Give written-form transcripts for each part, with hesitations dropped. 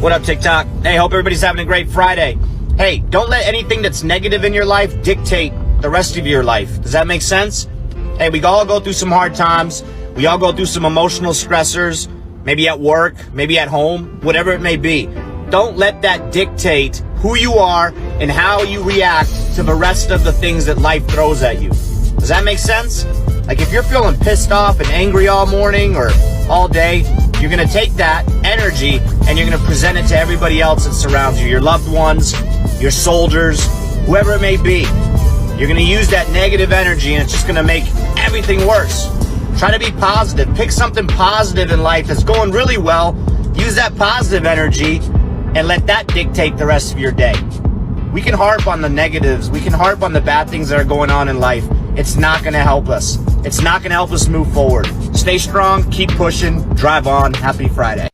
What up, TikTok? Hey, hope everybody's having a great Friday. Hey, don't let anything that's negative in your life dictate the rest of your life. Does that make sense? Hey, we all go through some hard times. We all go through some emotional stressors, maybe at work, maybe at home, whatever it may be. Don't let that dictate who you are and how you react to the rest of the things that life throws at you. Does that make sense? Like if you're feeling pissed off and angry all morning or all day, you're going to take that energy and you're going to present it to everybody else that surrounds you, your loved ones, your soldiers, whoever it may be. You're going to use that negative energy and it's just going to make everything worse. Try to be positive. Pick something positive in life that's going really well. Use that positive energy and let that dictate the rest of your day. We can harp on the negatives. We can harp on the bad things that are going on in life. It's not going to help us. It's not going to help us move forward. Stay strong, keep pushing, drive on. Happy Friday.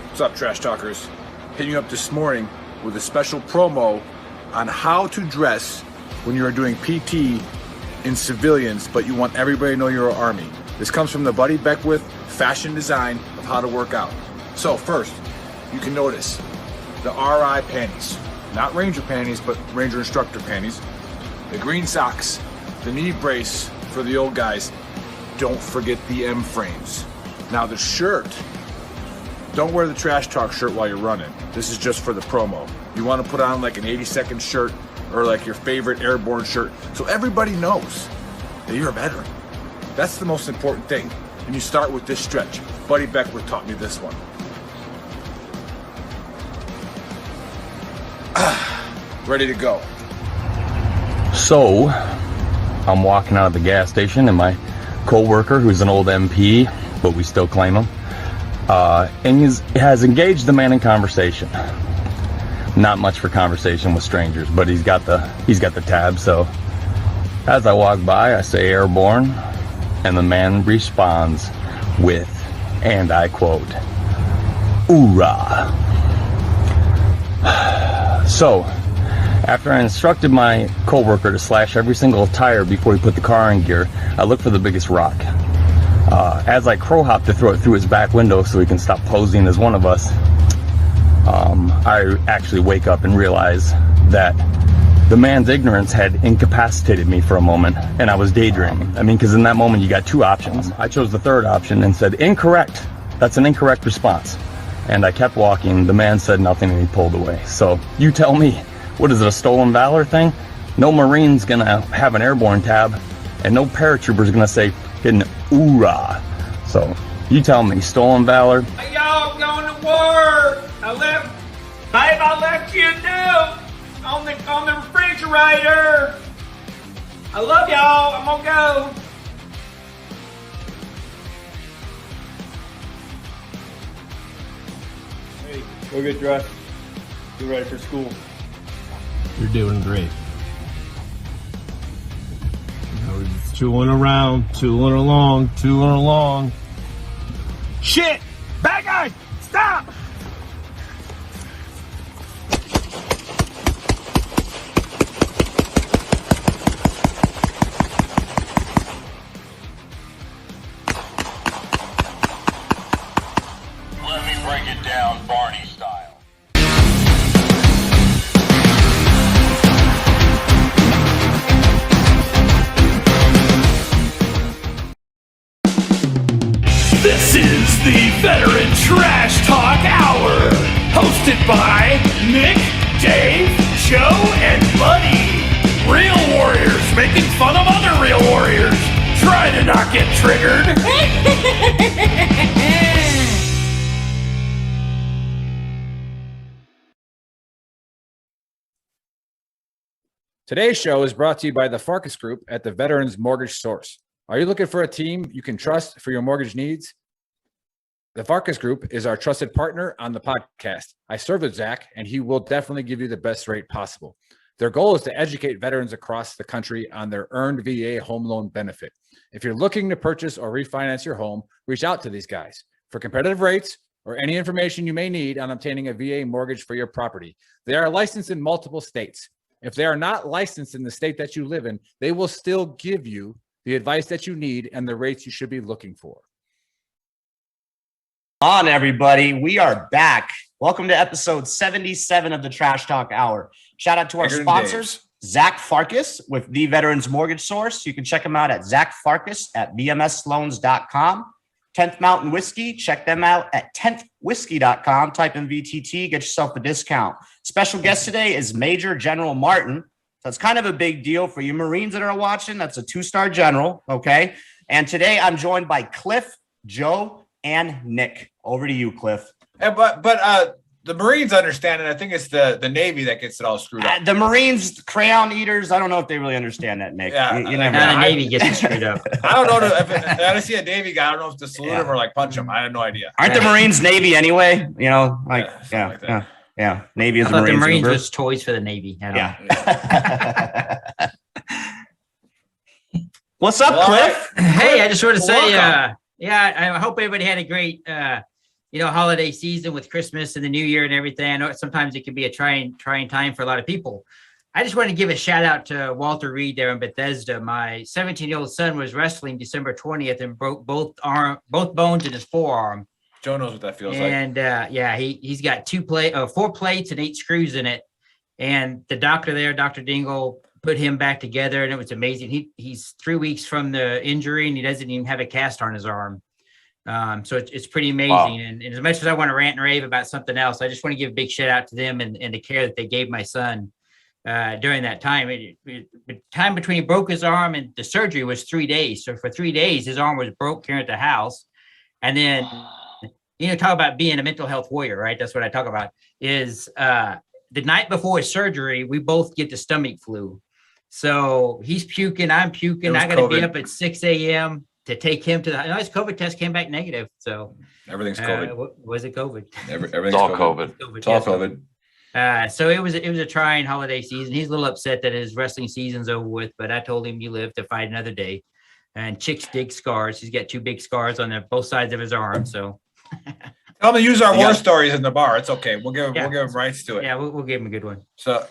What's up, Trash Talkers? Hitting you up this morning with a special promo on how to dress when you are doing PT in civilians, but you want everybody to know you're an Army. This comes from the Buddy Beckwith fashion design of how to work out. So first, you can notice the RI panties. Not Ranger panties, but Ranger Instructor panties. The green socks, the knee brace for the old guys. Don't forget the M frames. Now the shirt, don't wear the Trash Talk shirt while you're running. This is just for the promo. You want to put on like an 80-second shirt or like your favorite airborne shirt so everybody knows that you're a veteran. That's the most important thing. And you start with this stretch. Buddy Beckwith taught me this one. Ready to go. So, I'm walking out of the gas station and my co-worker, who's an old MP, but we still claim him, and he has engaged the man in conversation. Not much for conversation with strangers, but he's got the tab. So, as I walk by, I say airborne, and the man responds with, and I quote, "Hoorah." So, after I instructed my coworker to slash every single tire before he put the car in gear, I looked for the biggest rock. As I crow hop to throw it through his back window so he can stop posing as one of us, I actually wake up and realize that the man's ignorance had incapacitated me for a moment, and I was daydreaming. I mean, because in that moment you got two options. I chose the third option and said, "Incorrect. That's an incorrect response." And I kept walking. The man said nothing and he pulled away. So you tell me, what is it, a stolen valor thing? No Marine's gonna have an airborne tab, and no paratrooper's gonna say hidden hoorah. So you tell me, stolen valor? Hey, y'all, going to work. I left you a note on the refrigerator. I love y'all. I'm gonna go. Hey, go get dressed. Get ready for school. You're doing great. I was tooling around, tooling along. Shit! Bad guy! Stop! Let me break it down Barney style. This is the Veteran Trash Talk Hour, hosted by Nick, Dave, Joe, and Buddy. Real warriors making fun of other real warriors. Try to not get triggered. Today's show is brought to you by the Farkas Group at the Veterans Mortgage Source. Are you looking for a team you can trust for your mortgage needs? The Farkas Group is our trusted partner on the podcast. I serve with Zach, and he will definitely give you the best rate possible. Their goal is to educate veterans across the country on their earned VA home loan benefit. If you're looking to purchase or refinance your home, reach out to these guys for competitive rates or any information you may need on obtaining a VA mortgage for your property. They are licensed in multiple states. If they are not licensed in the state that you live in, they will still give you the advice that you need and the rates you should be looking for. On, everybody. We are back. Welcome to episode 77 of the Trash Talk Hour. Shout out to our Bigger than sponsors, Zach Farkas with The Veterans Mortgage Source. You can check him out at Zach Farkas at bmsloans.com. 10th Mountain Whiskey, check them out at 10thwhiskey.com. Type in VTT, get yourself a discount. Special guest today is Major General Martin. So it's kind of a big deal for you Marines that are watching. That's a 2-star general, okay? And today I'm joined by Cliff, Joe, and Nick. Over to you, Cliff. But the Marines understand it. I think it's the Navy that gets it all screwed up. The Marines, crayon eaters, I don't know if they really understand that, Nick. Yeah, you never the know. Navy gets it screwed up. I don't know if I see a Navy guy. I don't know if to salute him or like punch him. I have no idea. Aren't the Marines Navy anyway? You know, like, Yeah, like yeah. Navy is I the thought the Marines. Marines Uber. was toys for the Navy. I don't know. Yeah. What's up, Well, Cliff? Hey, I just want to say, Welcome. I hope everybody had a great, holiday season with Christmas and the New Year and everything. I know sometimes it can be a trying time for a lot of people. I just want to give a shout out to Walter Reed there in Bethesda. My 17-year-old son was wrestling December 20th and broke both bones in his forearm. Joe knows what that feels like. And he's got 4 plates and 8 screws in it. And the doctor there, Dr. Dingle, put him back together, and it was amazing. He's 3 weeks from the injury, and he doesn't even have a cast on his arm. So it's pretty amazing. Wow. And as much as I want to rant and rave about something else, I just want to give a big shout out to them and the care that they gave my son during that time. The time between he broke his arm and the surgery was 3 days. So for 3 days, his arm was broke here at the house. And then, talk about being a mental health warrior, right? That's what I talk about is the night before his surgery, we both get the stomach flu. So he's puking, I'm puking. I got to be up at 6 a.m. to take him to his COVID test came back negative. So Everything's COVID. Was it COVID? Everything's all COVID. It's all COVID. So it was a trying holiday season. He's a little upset that his wrestling season's over with, but I told him you live to fight another day. And chicks dig scars. He's got 2 big scars on both sides of his arm. So Tell them to use our war stories in the bar. It's okay. We'll give him rights to it. yeah, we'll give him a good one. So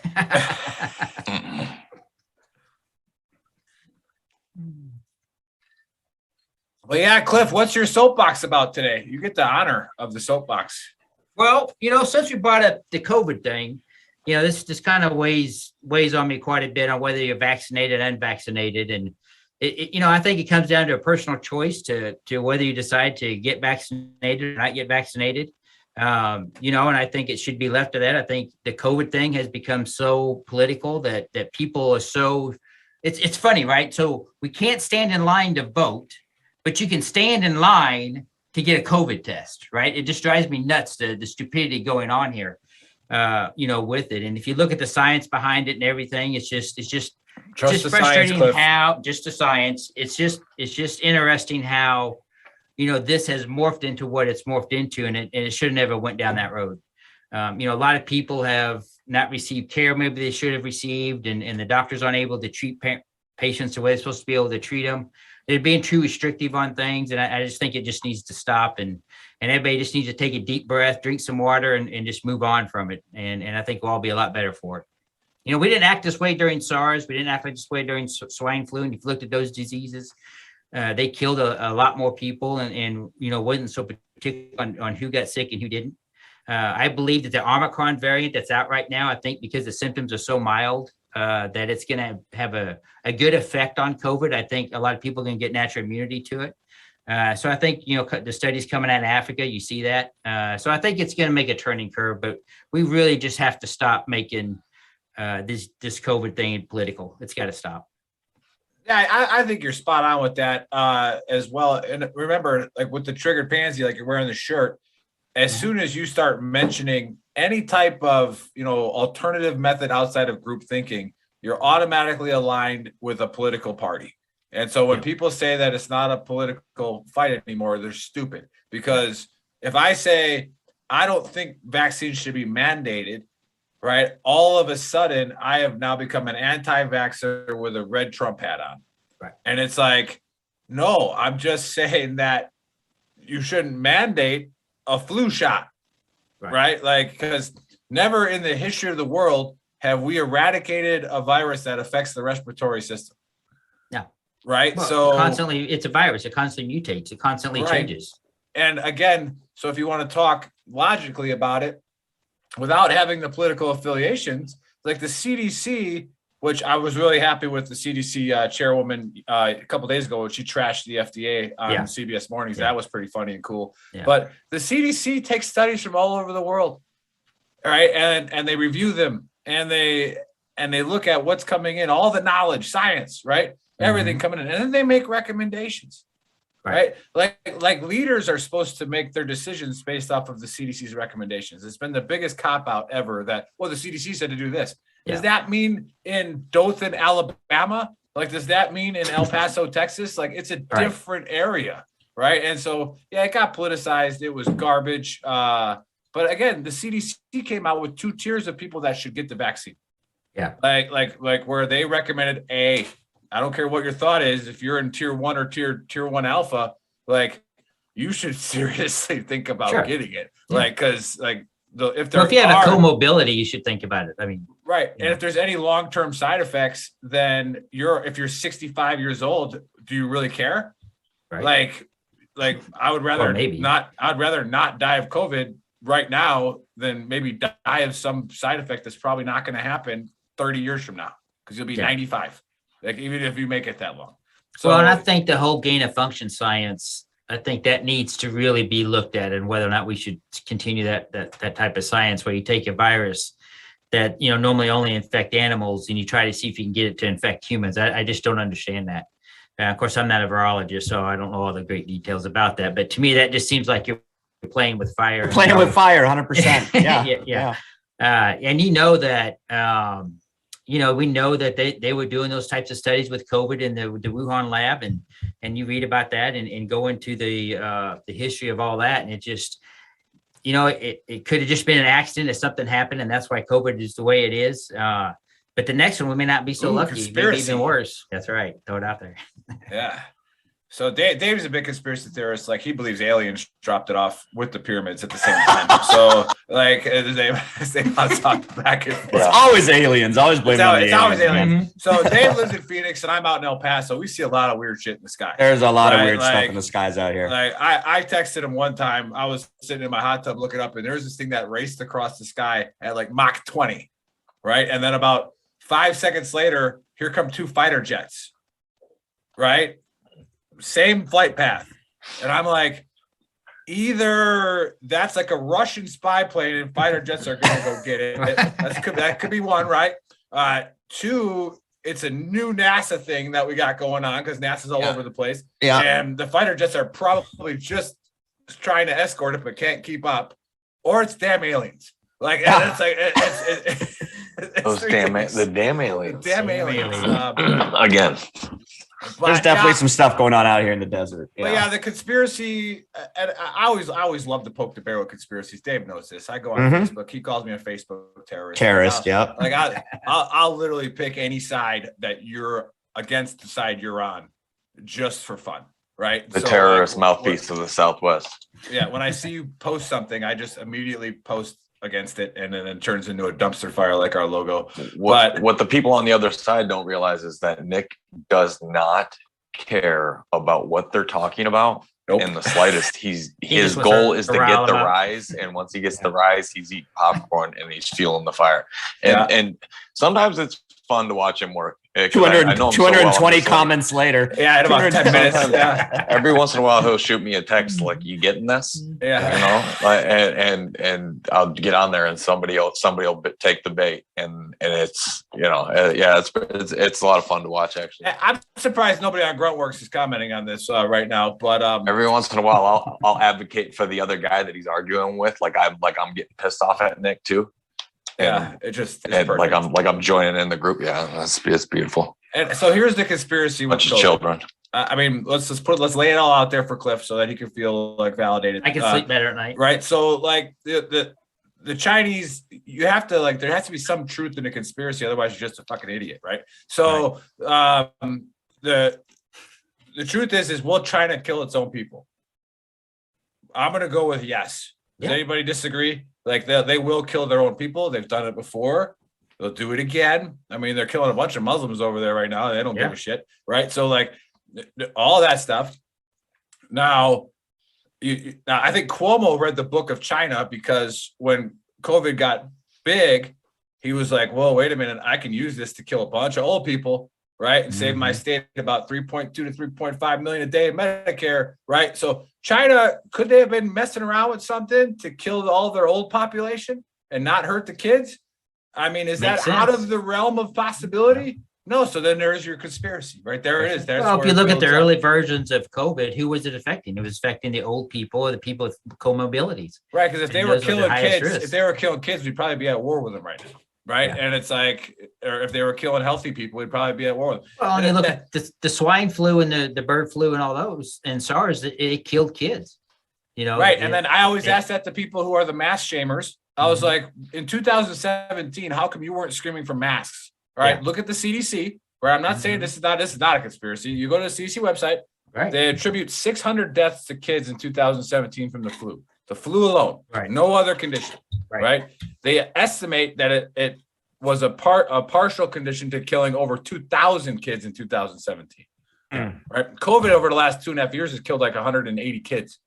well, yeah, Cliff, what's your soapbox about today? You get the honor of the soapbox. Well, since we brought up the COVID thing, this kind of weighs on me quite a bit on whether you're vaccinated or unvaccinated. And, I think it comes down to a personal choice to whether you decide to get vaccinated or not get vaccinated. And I think it should be left to that. I think the COVID thing has become so political that people are so, it's funny, right? So we can't stand in line to vote, but you can stand in line to get a COVID test, right? It just drives me nuts, the stupidity going on here, with it. And if you look at the science behind it and everything, it's just frustrating how just the science. It's just interesting how, this has morphed into what it's morphed into, and it should have never went down that road. A lot of people have not received care maybe they should have received, and the doctors aren't able to treat patients the way they're supposed to be able to treat them. They're being too restrictive on things, and I just think it just needs to stop, and everybody just needs to take a deep breath, drink some water, and just move on from it. And I think we'll all be a lot better for it. We didn't act this way during SARS. We didn't act like this way during swine flu. And if you looked at those diseases, they killed a lot more people, and wasn't so particular on who got sick and who didn't. I believe that the Omicron variant that's out right now, I think because the symptoms are so mild, that it's going to have a good effect on COVID. I think a lot of people are going to get natural immunity to it. So I think, the studies coming out of Africa, you see that. So I think it's going to make a turning curve, but we really just have to stop making this COVID thing political. It's got to stop. Yeah, I think you're spot on with that as well. And remember, like with the triggered pansy, like you're wearing the shirt, as soon as you start mentioning any type of, alternative method outside of group thinking, you're automatically aligned with a political party. And so when people say that it's not a political fight anymore, they're stupid. Because if I say, I don't think vaccines should be mandated, right? All of a sudden, I have now become an anti-vaxxer with a red Trump hat on. Right. And it's like, no, I'm just saying that you shouldn't mandate a flu shot, right? Like, because never in the history of the world have we eradicated a virus that affects the respiratory system. Yeah. Right. Well, so constantly, it's a virus. It constantly mutates. It constantly changes. And again, so if you want to talk logically about it, without having the political affiliations, like the CDC, which I was really happy with the CDC chairwoman a couple days ago when she trashed the FDA on CBS Mornings. That was pretty funny and cool. But the CDC takes studies from all over the world, all right, and they review them, and they look at what's coming in, all the knowledge, science, right, everything coming in, and then they make recommendations. Right. Like leaders are supposed to make their decisions based off of the CDC's recommendations. It's been the biggest cop out ever that, well, the CDC said to do this. Does that mean in Dothan, Alabama? Like, does that mean in El Paso, Texas? Like, it's a different area. Right. And so, it got politicized. It was garbage. But again, the CDC came out with 2 tiers of people that should get the vaccine. Yeah. Like where they recommended I don't care what your thought is. If you're in tier 1 or tier 1 alpha, like, you should seriously think about getting it. Like, cause like if you have a comorbidity, you should think about it. I mean, right. And if there's any long-term side effects, then if you're 65 years old, do you really care? Right. Like I would rather I'd rather not die of COVID right now than maybe die of some side effect that's probably not going to happen 30 years from now, because you'll be 95. Like, even if you make it that long. So, well, and I think the whole gain of function science, I think that needs to really be looked at, and whether or not we should continue that type of science where you take a virus that, normally only infect animals and you try to see if you can get it to infect humans. I just don't understand that. Of course, I'm not a virologist, so I don't know all the great details about that. But to me, that just seems like you're playing with fire. You're playing with fire, 100%. Yeah. And that, we know that they were doing those types of studies with COVID in the Wuhan lab, and you read about that and go into the history of all that. And it just, it could have just been an accident if something happened, and that's why COVID is the way it is. But the next one, we may not be so lucky. Maybe even worse. That's right. Throw it out there. Yeah. So Dave's a big conspiracy theorist. Like, he believes aliens dropped it off with the pyramids at the same time. So, like, they talk back and forth. It's always aliens. Always blame it on the aliens. Always aliens. So Dave lives in Phoenix, and I'm out in El Paso. We see a lot of weird shit in the sky. There's a lot of weird stuff in the skies out here. Like, I texted him one time. I was sitting in my hot tub looking up, and there's this thing that raced across the sky at like Mach 20, right? And then about 5 seconds later, here come 2 fighter jets, right? Same flight path. And I'm like, either that's like a Russian spy plane and fighter jets are going to go get it. That could be one, right? 2, it's a new NASA thing that we got going on, because NASA's all over the place. Yeah. And the fighter jets are probably just trying to escort it, but can't keep up. Or it's damn aliens. Like, it's like, the damn aliens. Damn aliens. Again. There's definitely some stuff going on out here in the desert. But the conspiracy, and I always love to poke the bear with conspiracies. Dave knows this. I go on Facebook. He calls me a Facebook terrorist. I'll literally pick any side that you're against, the side you're on, just for fun, right? The terrorist mouthpiece of the Southwest. Yeah, when I see you post something, I just immediately post against it, and then it turns into a dumpster fire like our logo. What the people on the other side don't realize is that Nick does not care about what they're talking about in the slightest. His goal is to get the rise, and once he gets the rise, he's eating popcorn and he's fueling the fire. And sometimes it's fun to watch him work. 220 comments later. Yeah, in about 10 minutes. Every once in a while, he'll shoot me a text like, "You getting this?" And I'll get on there, and somebody will take the bait, and it's it's a lot of fun to watch, actually. I'm surprised nobody on Gruntworks is commenting on this right now, but every once in a while, I'll advocate for the other guy that he's arguing with. I'm getting pissed off at Nick too. It's I'm joining in the group. Yeah, it's beautiful. And so here's the conspiracy. Bunch of children. I mean, let's lay it all out there for Cliff so that he can feel like validated. I can sleep better at night. Right. So like the Chinese, you have to there has to be some truth in a conspiracy, otherwise you're just a fucking idiot, right? So the truth is will China kill its own people? I'm gonna go with yes. Does anybody disagree? Like they will kill their own people. They've done it before. They'll do it again. I mean, they're killing a bunch of Muslims over there right now. They don't give a shit, right? So like all that stuff. Now, I think Cuomo read the book of China, because when COVID got big, he was like, well, wait a minute, I can use this to kill a bunch of old people, right? And save my state about 3.2 to 3.5 million a day in Medicare, right? So China, could they have been messing around with something to kill all their old population and not hurt the kids? I mean, is that out of the realm of possibility? No. So then there's your conspiracy, right? There it is. Well, if you look at the early versions of COVID, who was it affecting? It was affecting the old people or the people with comorbidities. Right. Because if they were killing kids, we'd probably be at war with them right now. Right. Yeah. And it's like, or if they were killing healthy people, we'd probably be at war with them. Well, and you look at the swine flu and the bird flu and all those and SARS, it killed kids, you know. Right. And then I always ask that to people who are the mask shamers. I was like, in 2017, how come you weren't screaming for masks? All right. Look at the CDC, right? I'm not saying this is not a conspiracy. You go to the CDC website, right? They attribute 600 deaths to kids in 2017 from the flu alone, right? No other condition, right? They estimate that it was a partial condition to killing over 2,000 kids in 2017, right? COVID over the last 2.5 years has killed like 180 kids.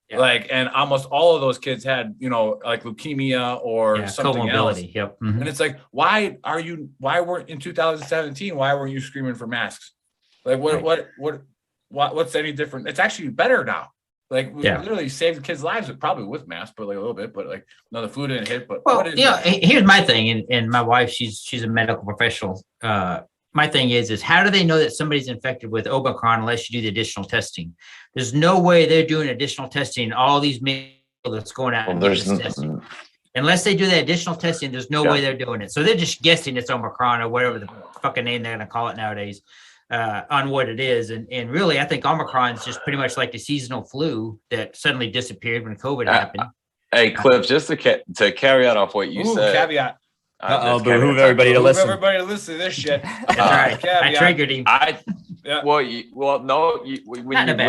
Yeah. Like, and almost all of those kids had, you know, like leukemia or something else. Yep. And it's like, why weren't in 2017? Why weren't you screaming for masks? Like, what's any different? It's actually better now. Like, we literally saved kids' lives, probably with masks, but like a little bit, but like, no, the flu didn't hit. But here's my thing, and my wife, she's a medical professional. My thing is how do they know that somebody's infected with Omicron unless you do the additional testing? There's no way they're doing additional testing. All these people that's going out. Well, unless they do the additional testing, there's no way they're doing it. So they're just guessing it's Omicron or whatever the fucking name they're going to call it nowadays on what it is. And really, I think Omicron is just pretty much like the seasonal flu that suddenly disappeared when COVID happened. Hey, Cliff, just to carry out off what you said. Caveat. Behoove everybody to listen. Everybody to listen to this shit. That's right. I triggered him. When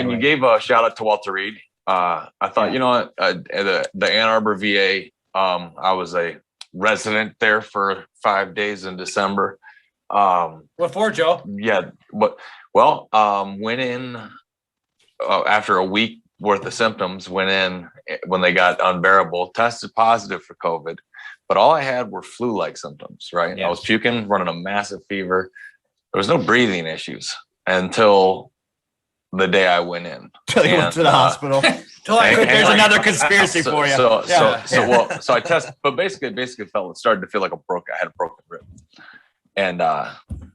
you gave a shout out to Walter Reed, I thought, you know, the Ann Arbor VA, I was a resident there for 5 days in December. What for, Joe? Yeah. Went in after a week worth of symptoms, went in when they got unbearable, tested positive for COVID. But all I had were flu-like symptoms, right? Yes. I was puking, running a massive fever. There was no breathing issues until the day I went in. Until you went to the hospital. There's another conspiracy for you. So I tested, but basically started to feel like I had a broken rib. And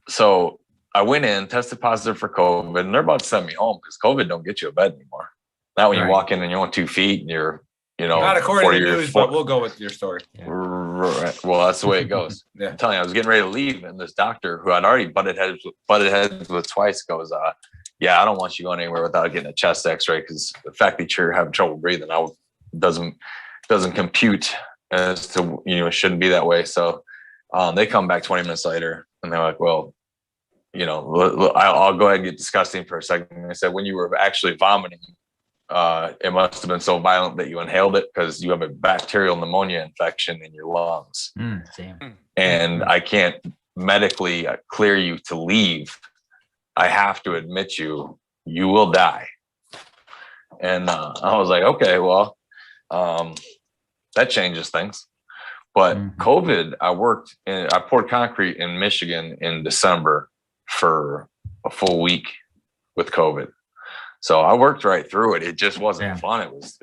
so I went in, tested positive for COVID, and they're about to send me home because COVID don't get you a bed anymore. Not when you walk in and you're on 2 feet and you're, you know, not according to news, but we'll go with your story. Right. Well, that's the way it goes. I'm telling you, I was getting ready to leave, and this doctor who I'd already butted heads with twice goes, I don't want you going anywhere without getting a chest X-ray because the fact that you're having trouble breathing doesn't compute as to, you know, it shouldn't be that way. So they come back 20 minutes later, and they're like, well, you know, I'll go ahead and get disgusting for a second. And I said, when you were actually vomiting, it must have been so violent that you inhaled it because you have a bacterial pneumonia infection in your lungs. And I can't medically clear you to leave. I have to admit you will die. And I was like, okay, well, that changes things. But COVID, I poured concrete in Michigan in December for a full week with COVID. So I worked right through it. It just wasn't fun. It was,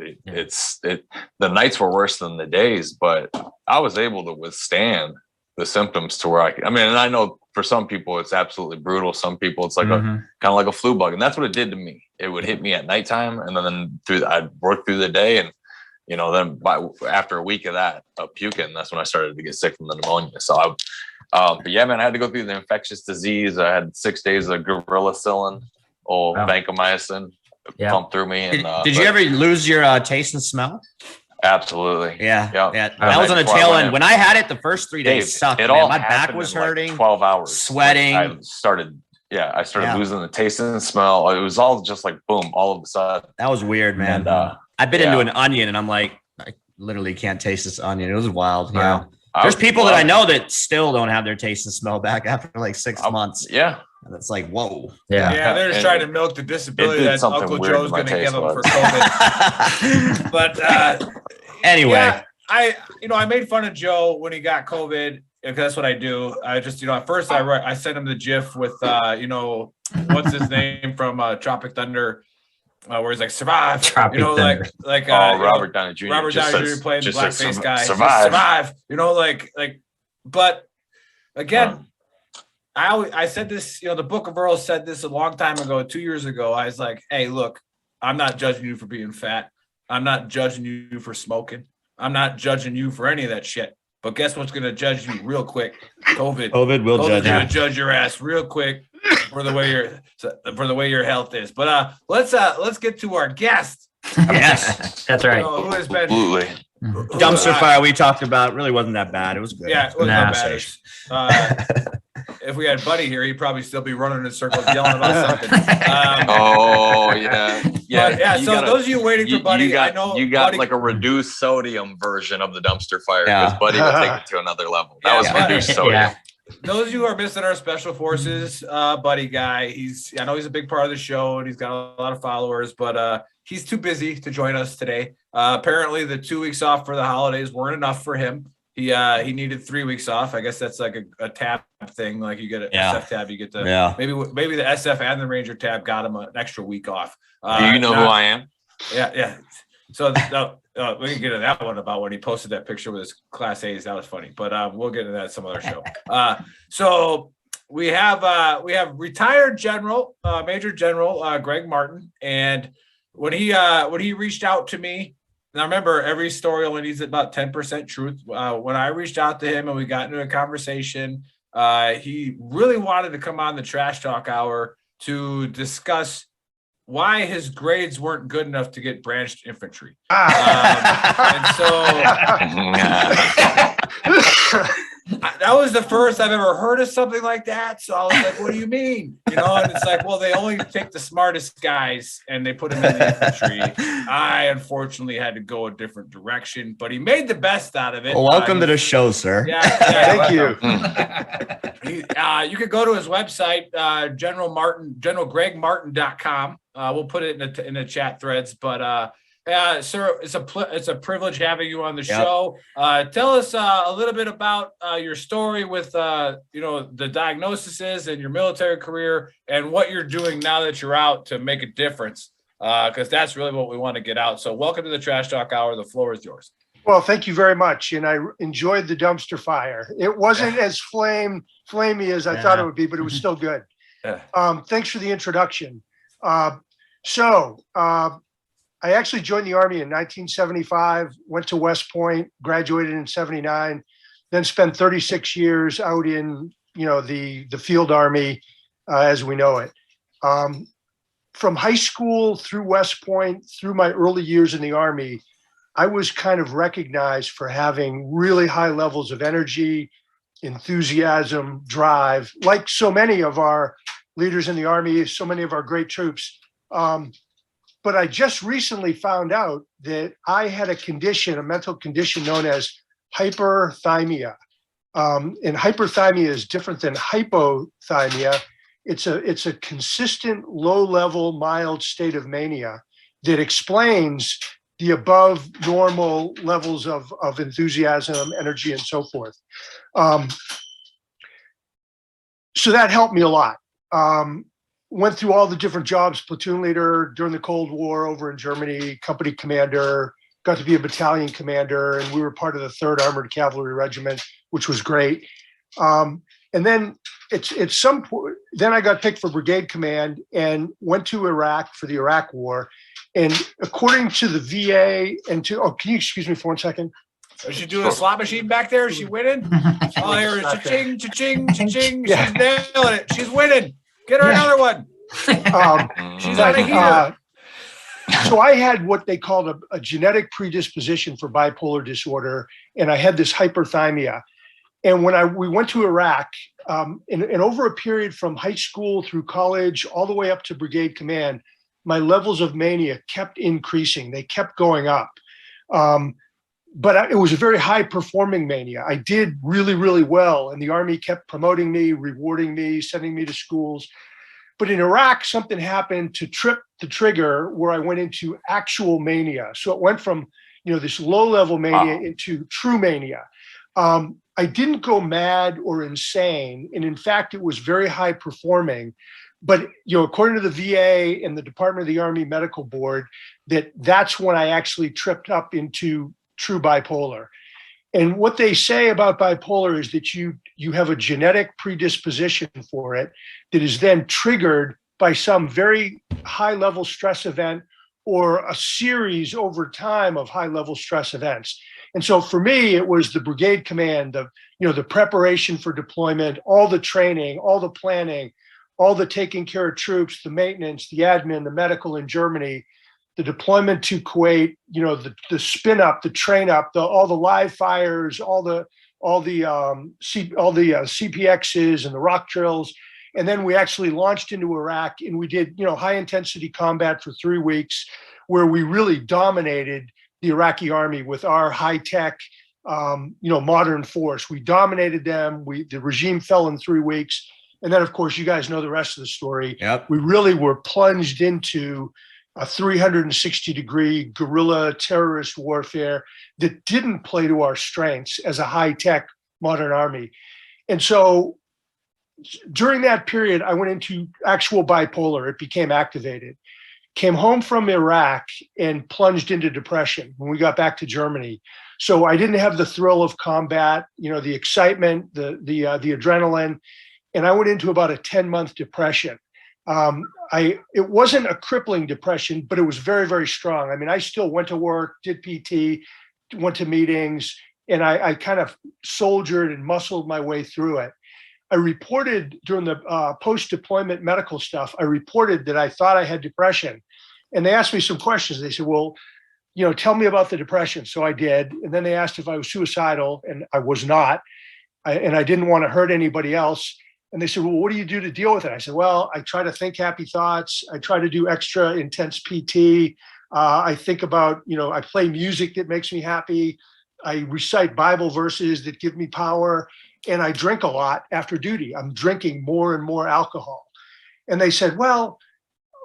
the nights were worse than the days, but I was able to withstand the symptoms to where and I know for some people it's absolutely brutal. Some people it's like kind of like a flu bug. And that's what it did to me. It would hit me at nighttime, and then I'd work through the day. And, you know, then after a week of that, puking, that's when I started to get sick from the pneumonia. So but yeah, man, I had to go through the infectious disease. I had 6 days of gorillacillin, vancomycin pumped through me. And did you ever lose your taste and smell? Absolutely. Yeah. That was on the tail end. When I had it, the first 3 days sucked. My back was hurting. Like 12 hours. Sweating. I started losing the taste and smell. It was all just like boom, all of a sudden. That was weird, man. And I bit into an onion, and I'm like, I literally can't taste this onion. It was wild. Yeah. There's people that I know that still don't have their taste and smell back after like 6 months. Yeah. And it's like, whoa. Yeah, they're just trying to milk the disability that Uncle Joe's going to give them for COVID. But anyway. I made fun of Joe when he got COVID because that's what I do. I just, at first I sent him the GIF with, what's his name from Tropic Thunder, where he's like survive, Tropic Thunder. Robert Downey Jr. Robert Downey Jr. playing the blackface guy. Survive. But again, I said this, the Book of Earl said this a long time ago, 2 years ago. I was like, hey, look, I'm not judging you for being fat. I'm not judging you for smoking. I'm not judging you for any of that shit. But guess what's going to judge you real quick? COVID. COVID will judge you. Going to judge your ass real quick for the way your health is. But let's get to our guest. Yes, that's right. Who has been Absolutely. Dumpster fire we talked about really wasn't that bad. It was good. Yeah, it wasn't that bad. If we had Buddy here, he'd probably still be running in circles yelling about something. Yeah. So those of you waiting for Buddy, you got, I know you got Buddy, like a reduced sodium version of the dumpster fire because Buddy would take it to another level. That was reduced sodium. Yeah. Those of you who are missing our special forces Buddy guy, I know he's a big part of the show and he's got a lot of followers, but he's too busy to join us today. Apparently the 2 weeks off for the holidays weren't enough for him. He needed 3 weeks off. I guess that's like a tab thing. Like you get an SF tab, you get the maybe the SF and the Ranger tab got him an extra week off. Do you know who I am? Yeah. So we can get into that one about when he posted that picture with his Class A's. That was funny, but we'll get into that some other show. So we have retired General, Major General Greg Martin, and when he reached out to me. Now remember, every story only needs about 10% truth. When I reached out to him and we got into a conversation, he really wanted to come on the Trash Talk Hour to discuss why his grades weren't good enough to get branched infantry. And so that was the first I've ever heard of something like that. So I was like, what do you mean? And it's like, well, they only take the smartest guys and they put them in the infantry. I unfortunately had to go a different direction, but he made the best out of it. Well, welcome to the show, sir. Yeah, Thank you. You could go to his website, generalgregmartin.com. We'll put it in the chat threads, but sir, it's a privilege having you on the show. Tell us a little bit about your story with the diagnoses and your military career and what you're doing now that you're out to make a difference, because that's really what we want to get out. So welcome to the Trash Talk Hour. The floor is yours. Well, thank you very much, and I enjoyed the dumpster fire. It wasn't as flamey as I thought it would be, but it was still good. Thanks for the introduction. I actually joined the Army in 1975, went to West Point, graduated in 79, then spent 36 years out in, the field Army as we know it. From high school through West Point, through my early years in the Army, I was kind of recognized for having really high levels of energy, enthusiasm, drive, like so many of our leaders in the Army, so many of our great troops. But I just recently found out that I had a mental condition known as hyperthymia. And hyperthymia is different than hypothymia. It's a consistent, low-level, mild state of mania that explains the above normal levels of enthusiasm, energy, and so forth. So that helped me a lot. Went through all the different jobs, platoon leader during the Cold War over in Germany, company commander, got to be a battalion commander, and we were part of the 3rd Armored Cavalry Regiment, which was great. And then then I got picked for brigade command and went to Iraq for the Iraq War. And according to the VA and can you excuse me for 1 second? Is she doing a slot machine back there? Is she winning? Oh, I hear cha-ching, cha-ching, cha-ching. She's nailing it. She's winning. Get her another one. She's out of here. So I had what they called a genetic predisposition for bipolar disorder, and I had this hyperthymia. And when we went to Iraq, and over a period from high school through college, all the way up to brigade command, my levels of mania kept increasing. They kept going up. But it was a very high performing mania. I did really, really well. And the Army kept promoting me, rewarding me, sending me to schools. But in Iraq, something happened to trip the trigger where I went into actual mania. So it went from, this low-level mania into true mania. I didn't go mad or insane. And in fact, it was very high performing. But, according to the VA and the Department of the Army Medical Board, that's when I actually tripped up into true bipolar. And what they say about bipolar is that you have a genetic predisposition for it that is then triggered by some very high-level stress event or a series over time of high-level stress events. And so for me, it was the brigade command, the preparation for deployment, all the training, all the planning, all the taking care of troops, the maintenance, the admin, the medical in Germany, the deployment to Kuwait, the spin up, the train up, all the live fires, all the CPXs and the rock drills. And then we actually launched into Iraq and we did, high intensity combat for 3 weeks where we really dominated the Iraqi army with our high tech, modern force. We dominated them. The regime fell in 3 weeks. And then, of course, you guys know the rest of the story. Yep. We really were plunged into a 360-degree guerrilla terrorist warfare that didn't play to our strengths as a high-tech modern army. And so during that period, I went into actual bipolar. It became activated. Came home from Iraq and plunged into depression when we got back to Germany. So I didn't have the thrill of combat, the excitement, the adrenaline, and I went into about a 10-month depression. It wasn't a crippling depression, but it was very, very strong. I mean, I still went to work, did PT, went to meetings, and I kind of soldiered and muscled my way through it. I reported during the post-deployment medical stuff, I reported that I thought I had depression. And they asked me some questions. They said, well, tell me about the depression. So I did. And then they asked if I was suicidal, and I was not. And I didn't want to hurt anybody else. And they said, well, what do you do to deal with it? I said, well, I try to think happy thoughts. I try to do extra intense PT. I think about, I play music that makes me happy. I recite Bible verses that give me power. And I drink a lot after duty. I'm drinking more and more alcohol. And they said, well,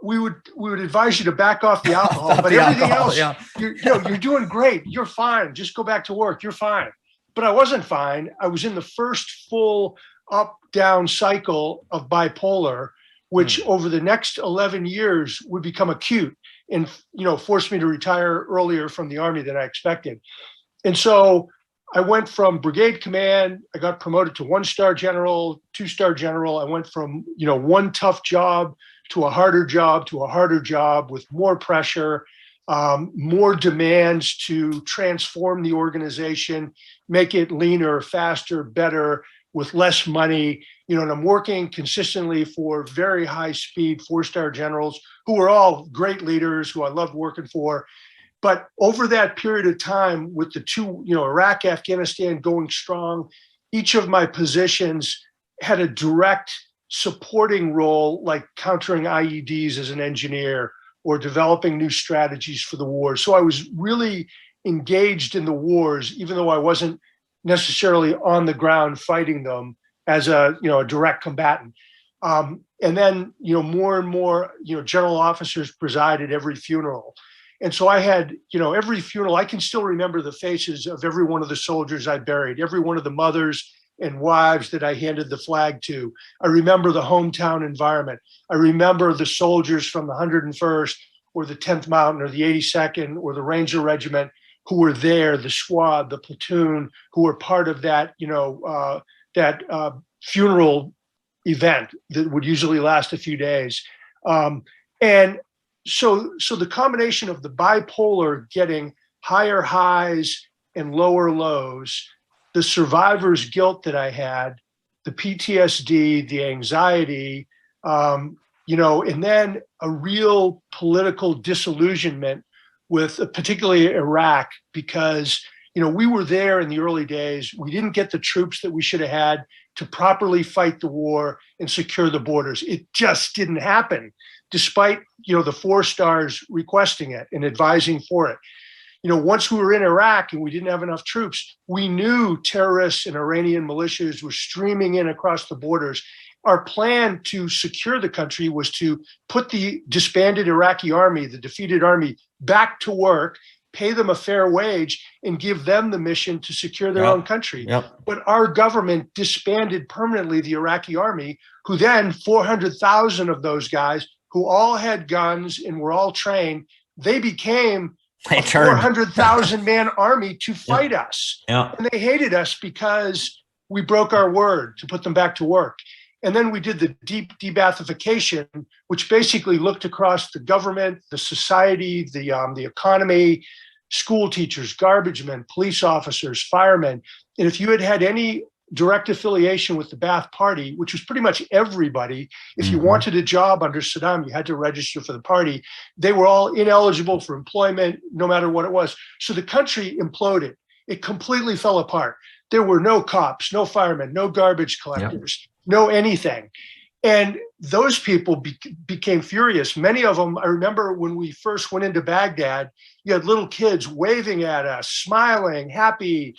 we would advise you to back off the alcohol, but everything else, you're doing great. You're fine. Just go back to work. You're fine. But I wasn't fine. I was in the first full up-down cycle of bipolar, which over the next 11 years would become acute and, force me to retire earlier from the Army than I expected. And so I went from brigade command, I got promoted to 1-star general, 2-star general. I went from, one tough job to a harder job with more pressure, more demands to transform the organization, make it leaner, faster, better, with less money, and I'm working consistently for very high speed 4-star generals who were all great leaders who I loved working for. But over that period of time with the two, Iraq, Afghanistan going strong, each of my positions had a direct supporting role, like countering IEDs as an engineer or developing new strategies for the war. So I was really engaged in the wars, even though I wasn't necessarily on the ground fighting them as a direct combatant. And then more and more general officers presided every funeral. And so I had every funeral. I can still remember the faces of every one of the soldiers I buried, every one of the mothers and wives that I handed the flag to. I remember the hometown environment. I remember the soldiers from the 101st or the 10th Mountain or the 82nd or the Ranger Regiment who were there, the squad, the platoon, who were part of that, funeral event that would usually last a few days. And so the combination of the bipolar getting higher highs and lower lows, the survivor's guilt that I had, the PTSD, the anxiety, and then a real political disillusionment with particularly Iraq, because, we were there in the early days. We didn't get the troops that we should have had to properly fight the war and secure the borders. It just didn't happen, despite, the 4 stars requesting it and advising for it. Once we were in Iraq and we didn't have enough troops, we knew terrorists and Iranian militias were streaming in across the borders. our plan to secure the country was to put the disbanded Iraqi army, the defeated army, back to work, pay them a fair wage, and give them the mission to secure their own country. But our government disbanded permanently the Iraqi army, who then 400,000 of those guys, who all had guns and were all trained, they became a 400,000 man army to fight us. And they hated us because we broke our word to put them back to work. And then we did the deep debathification, which basically looked across the government, the society, the economy, school teachers, garbage men, police officers, firemen. And if you had any direct affiliation with the Ba'ath Party, which was pretty much everybody, if you wanted a job under Saddam, you had to register for the party. They were all ineligible for employment, no matter what it was. So the country imploded. It completely fell apart. There were no cops, no firemen, no garbage collectors, no anything. And those people became furious. Many of them, I remember when we first went into Baghdad, you had little kids waving at us, smiling, happy,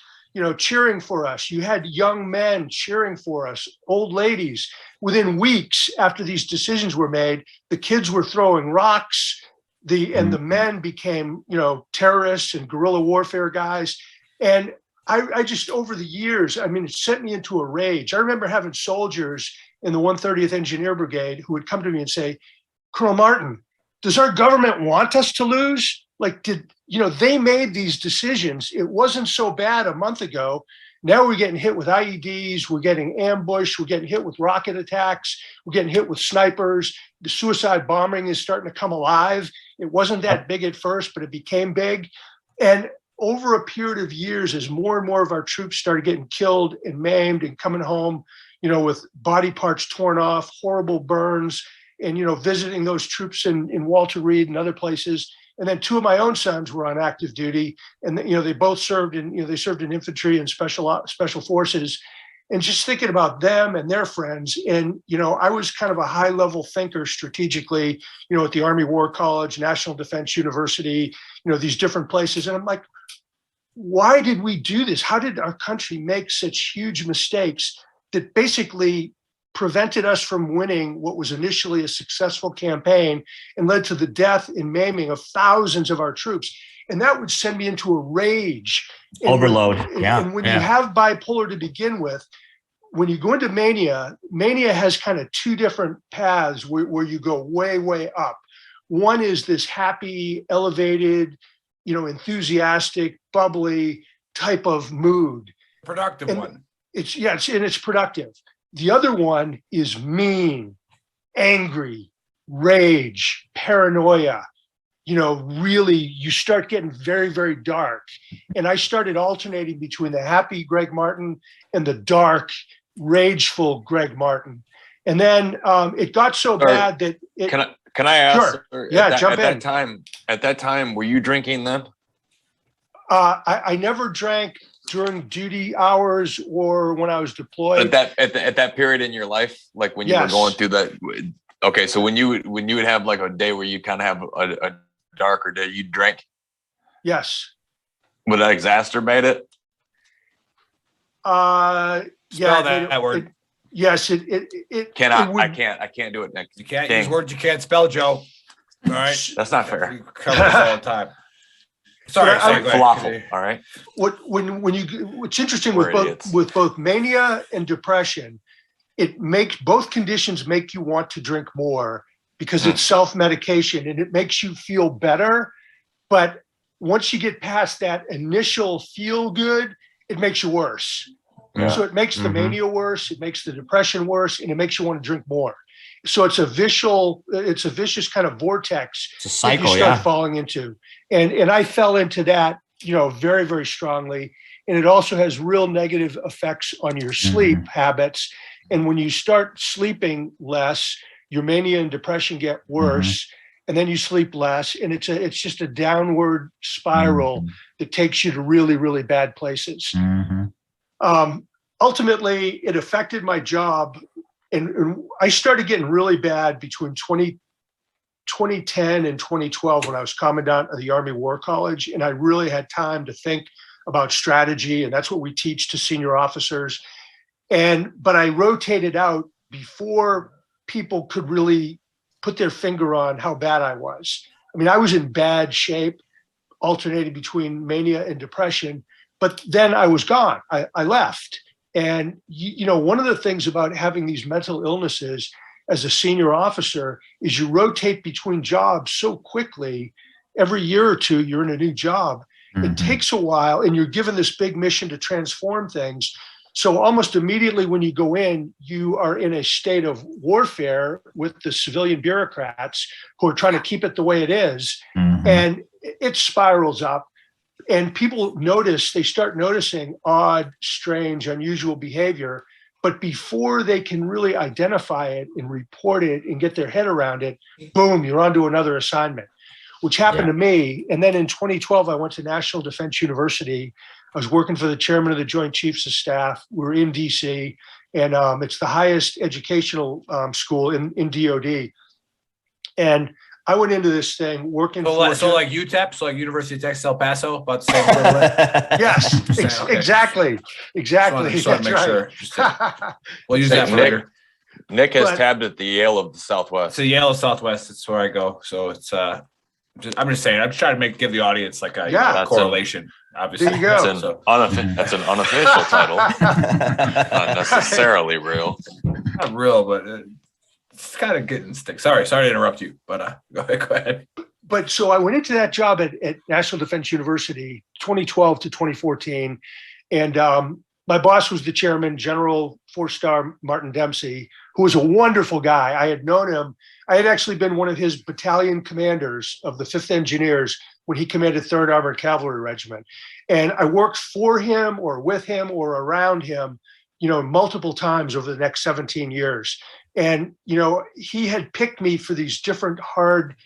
cheering for us. You had young men cheering for us, old ladies. Within weeks after these decisions were made, the kids were throwing rocks, and the men became, terrorists and guerrilla warfare guys. And I just, over the years, it sent me into a rage. I remember having soldiers in the 130th Engineer Brigade who would come to me and say, Colonel Martin, does our government want us to lose? They made these decisions. It wasn't so bad a month ago. Now we're getting hit with IEDs. We're getting ambushed. We're getting hit with rocket attacks. We're getting hit with snipers. The suicide bombing is starting to come alive. It wasn't that big at first, but it became big. And over a period of years, as more and more of our troops started getting killed and maimed and coming home, with body parts torn off, horrible burns, and, visiting those troops in Walter Reed and other places. And then two of my own sons were on active duty, and, they both served they served in infantry and special forces. And just thinking about them and their friends. And, I was kind of a high level thinker strategically, at the Army War College, National Defense University, these different places. And I'm like, why did we do this? How did our country make such huge mistakes that basically prevented us from winning what was initially a successful campaign and led to the death and maiming of thousands of our troops? And that would send me into a rage. Overload. And when you have bipolar to begin with, when you go into mania has kind of two different paths where you go way, way up. One is this happy, elevated, enthusiastic, bubbly type of mood. Productive one. It's productive. The other one is mean, angry, rage, paranoia. Really, you start getting very, very dark. And I started alternating between the happy Greg Martin and the dark, rageful Greg Martin. And then it got so bad that it. Can I ask? Sure. Yeah, jump in. At that time, were you drinking then? I never drank during duty hours or when I was deployed. But at that period in your life, like when you were going through that. Okay, so when you would have like a day where you kind of have a darker day, you drank. Yes. Would that exacerbate it? Spell that word. Yes, it I can't do it, Nick. You can't use words you can't spell, Joe. All right. That's not fair. We cover this all the time. Sorry, falafel. All right. What's interesting with both mania and depression, both conditions make you want to drink more because it's self-medication and it makes you feel better. But once you get past that initial feel good, it makes you worse. Yeah. So it makes the mania worse, it makes the depression worse, and it makes you want to drink more. So it's a vicious kind of vortex. It's a cycle, that you start falling into. And I fell into that, very, very strongly. And it also has real negative effects on your sleep habits. And when you start sleeping less, your mania and depression get worse. And then you sleep less. And it's just a downward spiral that takes you to really, really bad places. Ultimately, it affected my job. And I started getting really bad between 2010 and 2012 when I was commandant of the Army War College. And I really had time to think about strategy. And that's what we teach to senior officers. But I rotated out before people could really put their finger on how bad I was. I mean, I was in bad shape, alternating between mania and depression, but then I was gone. I left. And, one of the things about having these mental illnesses as a senior officer is you rotate between jobs so quickly. Every year or two, you're in a new job. It takes a while, and you're given this big mission to transform things. So almost immediately when you go in, you are in a state of warfare with the civilian bureaucrats who are trying to keep it the way it is. And it spirals up. And people they start noticing odd, strange, unusual behavior. But before they can really identify it and report it and get their head around it, boom, you're on to another assignment, which happened to me. And then in 2012, I went to National Defense University. I was working for the chairman of the Joint Chiefs of Staff. We're in DC, and it's the highest educational school in DOD. And I went into this thing working so like UTEP, so like University of Texas El Paso, about the same equivalent. Yes, okay. Exactly. Just want to make sure. We'll use that for later. Nick has tabbed at the Yale of the Southwest. So Yale of Southwest, it's where I go. So it's I'm just saying, I'm trying to give the audience like a correlation. Obviously, there you go. That's an unofficial title, not necessarily real. Not real, but it's kind of getting stick. Sorry to interrupt you, but go ahead. But so I went into that job at National Defense University, 2012 to 2014, and my boss was the chairman, General 4-star Martin Dempsey, who was a wonderful guy. I had known him. I had actually been one of his battalion commanders of the 5th Engineers when he commanded 3rd Armored Cavalry Regiment. And I worked for him or with him or around him, multiple times over the next 17 years. And, he had picked me for these different hard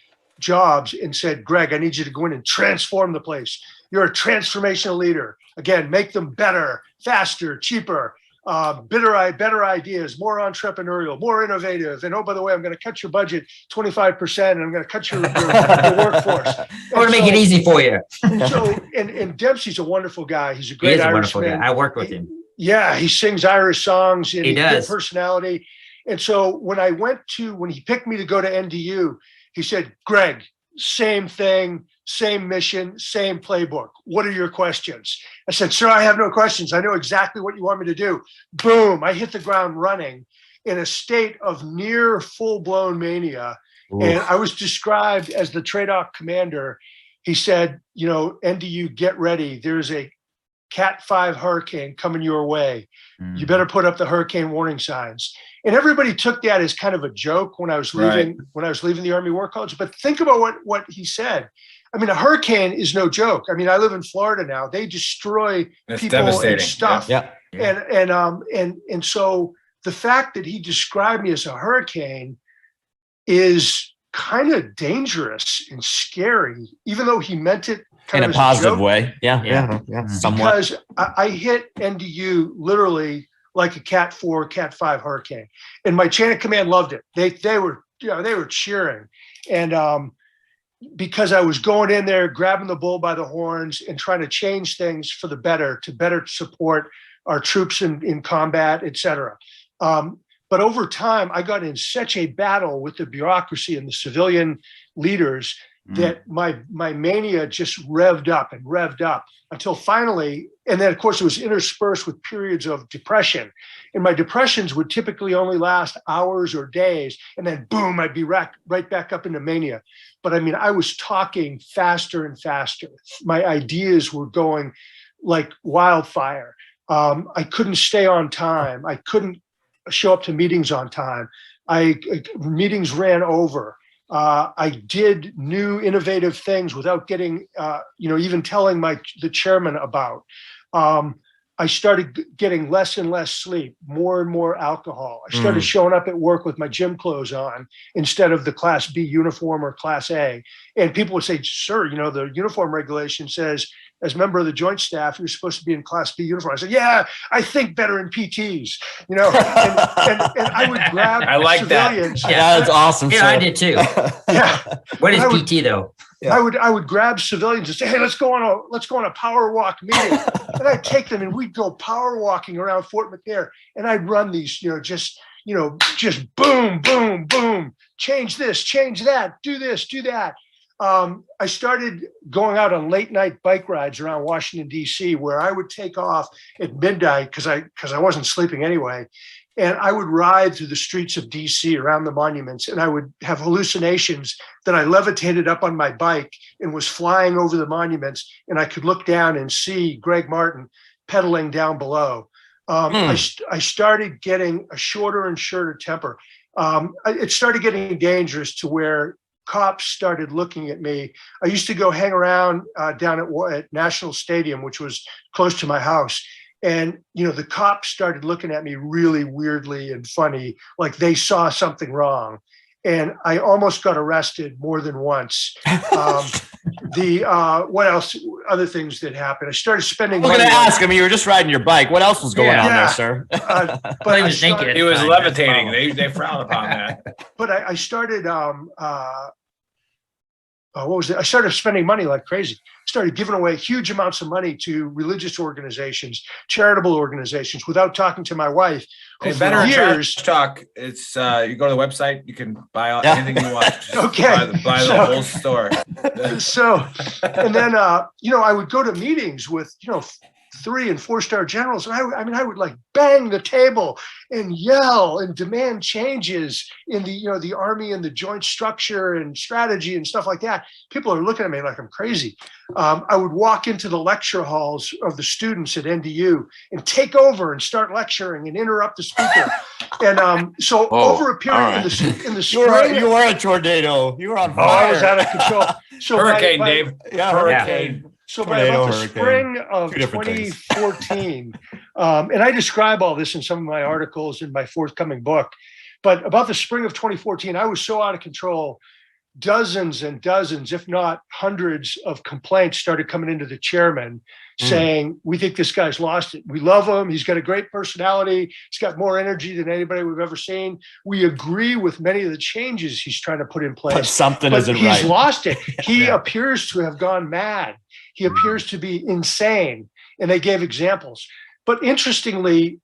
jobs and said, Greg, I need you to go in and transform the place. You're a transformational leader. Again, make them better, faster, cheaper, better ideas, more entrepreneurial, more innovative. And oh, by the way, I'm going to cut your budget 25%, and I'm going to cut your workforce. I want to make it easy for you. And Dempsey's a wonderful guy. He's a great Irishman. I worked with him. Yeah, he sings Irish songs, and he does. Good personality. And so when he picked me to go to NDU, he said, Greg, same thing, same mission, same playbook. What are your questions? I said, sir, I have no questions. I know exactly what you want me to do. Boom, I hit the ground running in a state of near full-blown mania. Oof. And I was described as the TRADOC commander. He said, NDU, get ready. There's a Cat 5 hurricane coming your way. You better put up the hurricane warning signs. And everybody took that as kind of a joke when I was leaving the Army War College. But think about what he said. I mean, a hurricane is no joke. I mean, I live in Florida now. They destroy people and stuff. Yeah. And so the fact that he described me as a hurricane is kind of dangerous and scary, even though he meant it kind in a positive way. Yeah. Somewhat. Because I hit NDU literally like a Cat 4, Cat 5 hurricane, and my chain of command loved it. They were cheering, and because I was going in there, grabbing the bull by the horns and trying to change things for the better, to better support our troops in combat, et cetera. But over time, I got in such a battle with the bureaucracy and the civilian leaders that my mania just revved up until finally, and then of course it was interspersed with periods of depression. And my depressions would typically only last hours or days, and then boom, I'd be right back up into mania. But I mean, I was talking faster and faster. My ideas were going like wildfire. I couldn't stay on time. I couldn't show up to meetings on time. Meetings ran over. I did new innovative things without getting, even telling the chairman about. I started getting less and less sleep, more and more alcohol. I started showing up at work with my gym clothes on instead of the Class B uniform or Class A. And people would say, sir, the uniform regulation says, as a member of the Joint Staff, you're supposed to be in Class B uniform. I said, yeah, I think better in PTs, and I would grab civilians. That. Yeah, that's awesome. Yeah, I did too. Yeah. What is PT though? Yeah. I would grab civilians and say, hey, let's go on a power walk meeting. And I'd take them and we'd go power walking around Fort McNair, and I'd run these, just boom, boom, boom, change this, change that, do this, do that. I started going out on late night bike rides around Washington, D.C., where I would take off at midnight because I wasn't sleeping anyway. And I would ride through the streets of DC around the monuments, and I would have hallucinations that I levitated up on my bike and was flying over the monuments, and I could look down and see Greg Martin pedaling down below. I started getting a shorter and shorter temper. It started getting dangerous to where cops started looking at me. I used to go hang around down at National Stadium, which was close to my house. And, the cops started looking at me really weirdly and funny, like they saw something wrong. And I almost got arrested more than once. What else? Other things that happened. I started spending money. I was going to ask. I mean, you were just riding your bike. What else was going on there, sir? But he was naked. He was levitating. They frown upon that. But I started. What was it? I started spending money like crazy. Started giving away huge amounts of money to religious organizations, charitable organizations, without talking to my wife. Who for years talk. It's you go to the website, you can buy anything you want. Okay, buy the whole store. So, and then I would go to meetings with 3- and 4-star generals, and I would like bang the table and yell and demand changes in the Army and the joint structure and strategy and stuff like that. People are looking at me like I'm crazy. I would walk into the lecture halls of the students at NDU and take over and start lecturing and interrupt the speaker. And over a period in the spring, you were a tornado. You were on fire. I was out of control. So hurricane, Dave. Yeah, hurricane. So by about the spring of 2014, and I describe all this in some of my articles in my forthcoming book, but about the spring of 2014, I was so out of control, dozens and dozens, if not hundreds of complaints started coming into the chairman saying, we think this guy's lost it. We love him. He's got a great personality. He's got more energy than anybody we've ever seen. We agree with many of the changes he's trying to put in place. But something isn't right. He's lost it. He appears to have gone mad. He appears to be insane. And they gave examples. But interestingly,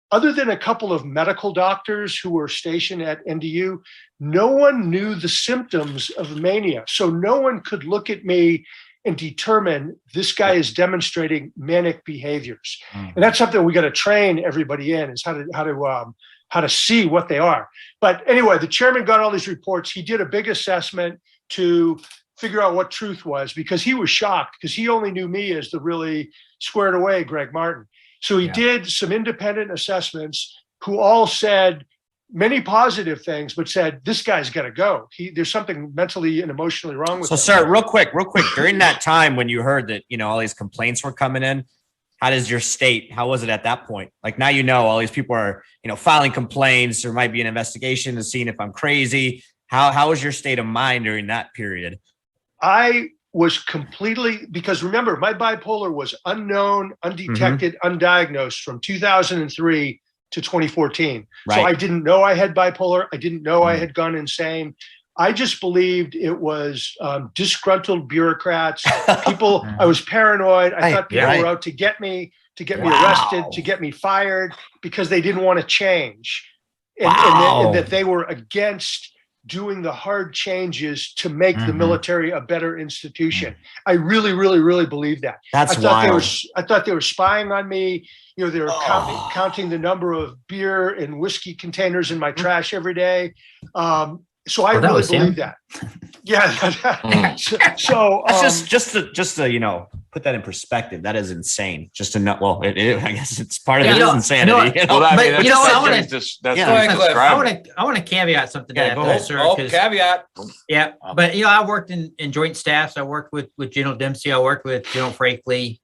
other than a couple of medical doctors who were stationed at NDU, no one knew the symptoms of mania. So no one could look at me and determine this guy is demonstrating manic behaviors. And that's something we got to train everybody in, is how to see what they are. But anyway, the chairman got all these reports. He did a big assessment to figure out what truth was, because he was shocked, because he only knew me as the really squared away Greg Martin. So he did some independent assessments who all said many positive things, but said, this guy's got to go. There's something mentally and emotionally wrong with him. So, sir, real quick, during that time when you heard that, all these complaints were coming in, how was it at that point? Like, now, all these people are, filing complaints. There might be an investigation to see if I'm crazy. How was your state of mind during that period? I was completely, because remember, my bipolar was unknown, undetected, undiagnosed from 2003 to 2014. Right. So I didn't know I had bipolar. I didn't know I had gone insane. I just believed it was disgruntled bureaucrats, people. I was paranoid. I thought people were out to get me arrested, to get me fired, because they didn't want to change. And that they were against doing the hard changes to make the military a better institution. I really, really, really believe that. That's wild. I thought they were spying on me. They were counting the number of beer and whiskey containers in my trash every day. So I really believe that. Yeah. So that's just to put that in perspective. That is insane. Just to know. Well, I guess it's part of his insanity. I want to caveat something. Caveat. Yeah, but I worked in joint staffs. I worked with General Dempsey. I worked with General Frakely,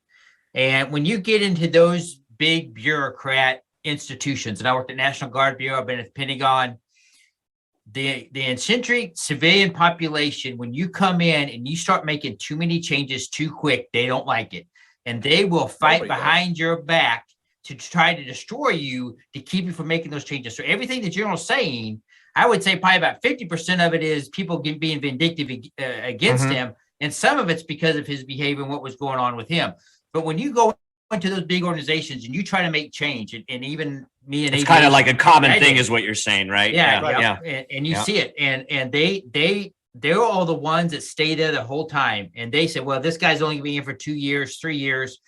and when you get into those big bureaucrat institutions, and I worked at National Guard Bureau. I've been at the Pentagon. The eccentric civilian population, when you come in and you start making too many changes too quick, they don't like it. And they will fight behind your back to try to destroy you, to keep you from making those changes. So everything the general's saying, I would say probably about 50% of it is people being vindictive against him. And some of it's because of his behavior and what was going on with him. But when you go into those big organizations and you try to make change, and even me and it's kind of like a common thing is what you're saying, right? Yeah. And you see it, and they're all the ones that stay there the whole time. And they say, well, this guy's only being here for 2 years, 3 years.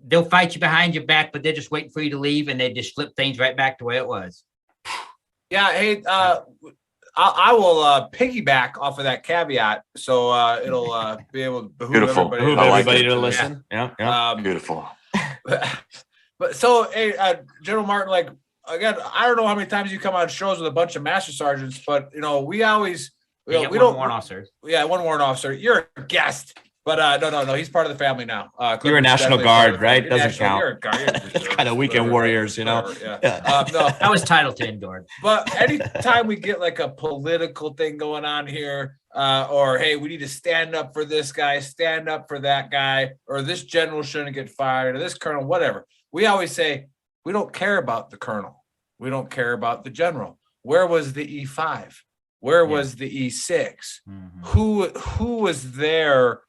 They'll fight you behind your back, but they're just waiting for you to leave, and they just flip things right back to where it was. Yeah. Hey, I will piggyback off of that caveat, so it'll be able to behoove everybody to listen. Yeah. Beautiful. But so, hey, General Martin, like, again, I don't know how many times you come on shows with a bunch of master sergeants, but we always we don't warrant officer. Yeah, one warrant officer. You're a guest, but no, he's part of the family now. You're a National Guard, right? Doesn't count. You're a guard. It's kind of weekend warriors, Yeah. No, I was Title 10 Guard. But anytime we get like a political thing going on here, or hey, we need to stand up for this guy, stand up for that guy, or this general shouldn't get fired, or this colonel, whatever. We always say, we don't care about the colonel. We don't care about the general. Where was the E5? Where was the E6? Mm-hmm. Who was there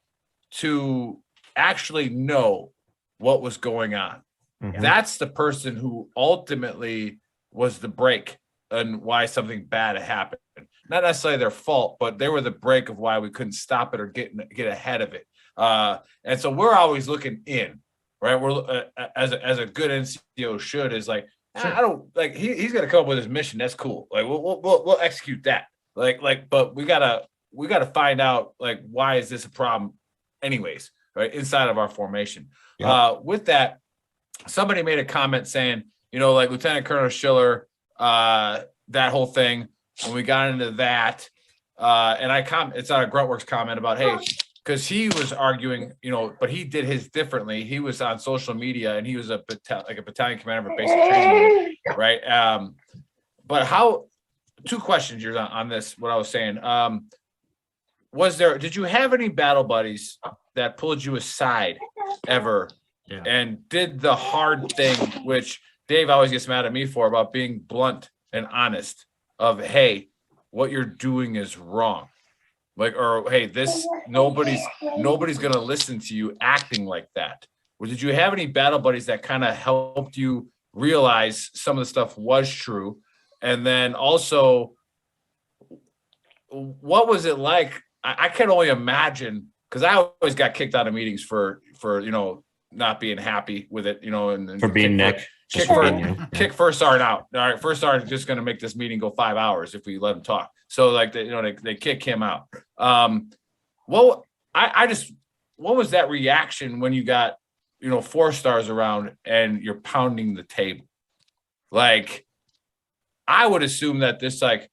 to actually know what was going on? Mhm. That's the person who ultimately was the break and why something bad happened. Not necessarily their fault, but they were the break of why we couldn't stop it or get ahead of it. And so we're always looking in, right? We're as a good NCO should is like, I don't like he's gonna come up with his mission. That's cool. Like we'll execute that. But we gotta find out like why is this a problem, anyways, right? Inside of our formation. Yeah. With that, somebody made a comment saying, like Lieutenant Colonel Schiller, that whole thing. When we got into that, and it's not a Gruntworks comment about, hey, because he was arguing, but he did his differently. He was on social media and he was a battalion commander for basic training, right? But how? Two questions here on this. What I was saying, did you have any battle buddies that pulled you aside ever and did the hard thing, which Dave always gets mad at me for, about being blunt and honest of, hey, what you're doing is wrong. Like, or, hey, nobody's going to listen to you acting like that. Or did you have any battle buddies that kind of helped you realize some of the stuff was true? And then also, what was it like? I can only imagine, because I always got kicked out of meetings for not being happy with it, and For being Nick. Kick first sergeant out. All right, first sergeant just going to make this meeting go 5 hours if we let him talk. So like they kick him out. What was that reaction when you got 4 stars around and you're pounding the table? Like, I would assume that this, like,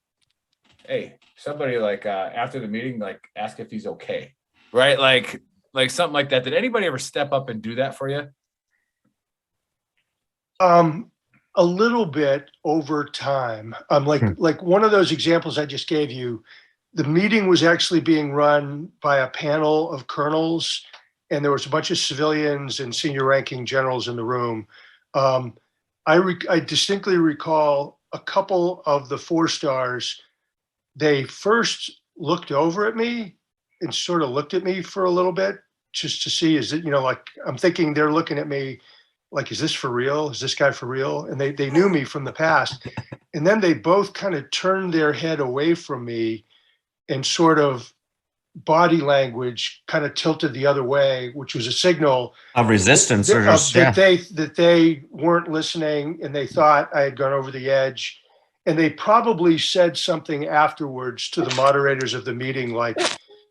hey, somebody like after the meeting, like, ask if he's okay, right? Like something like that. Did anybody ever step up and do that for you? A little bit over time. Like one of those examples I just gave you, the meeting was actually being run by a panel of colonels, and there was a bunch of civilians and senior ranking generals in the room. I distinctly recall a couple of the 4 stars. They first looked over at me and sort of looked at me for a little bit just to see, is it, like, I'm thinking they're looking at me like, is this for real? Is this guy for real? And they knew me from the past. And then they both kind of turned their head away from me and sort of body language kind of tilted the other way, which was a signal of resistance that they weren't listening and they thought I had gone over the edge. And they probably said something afterwards to the moderators of the meeting, like,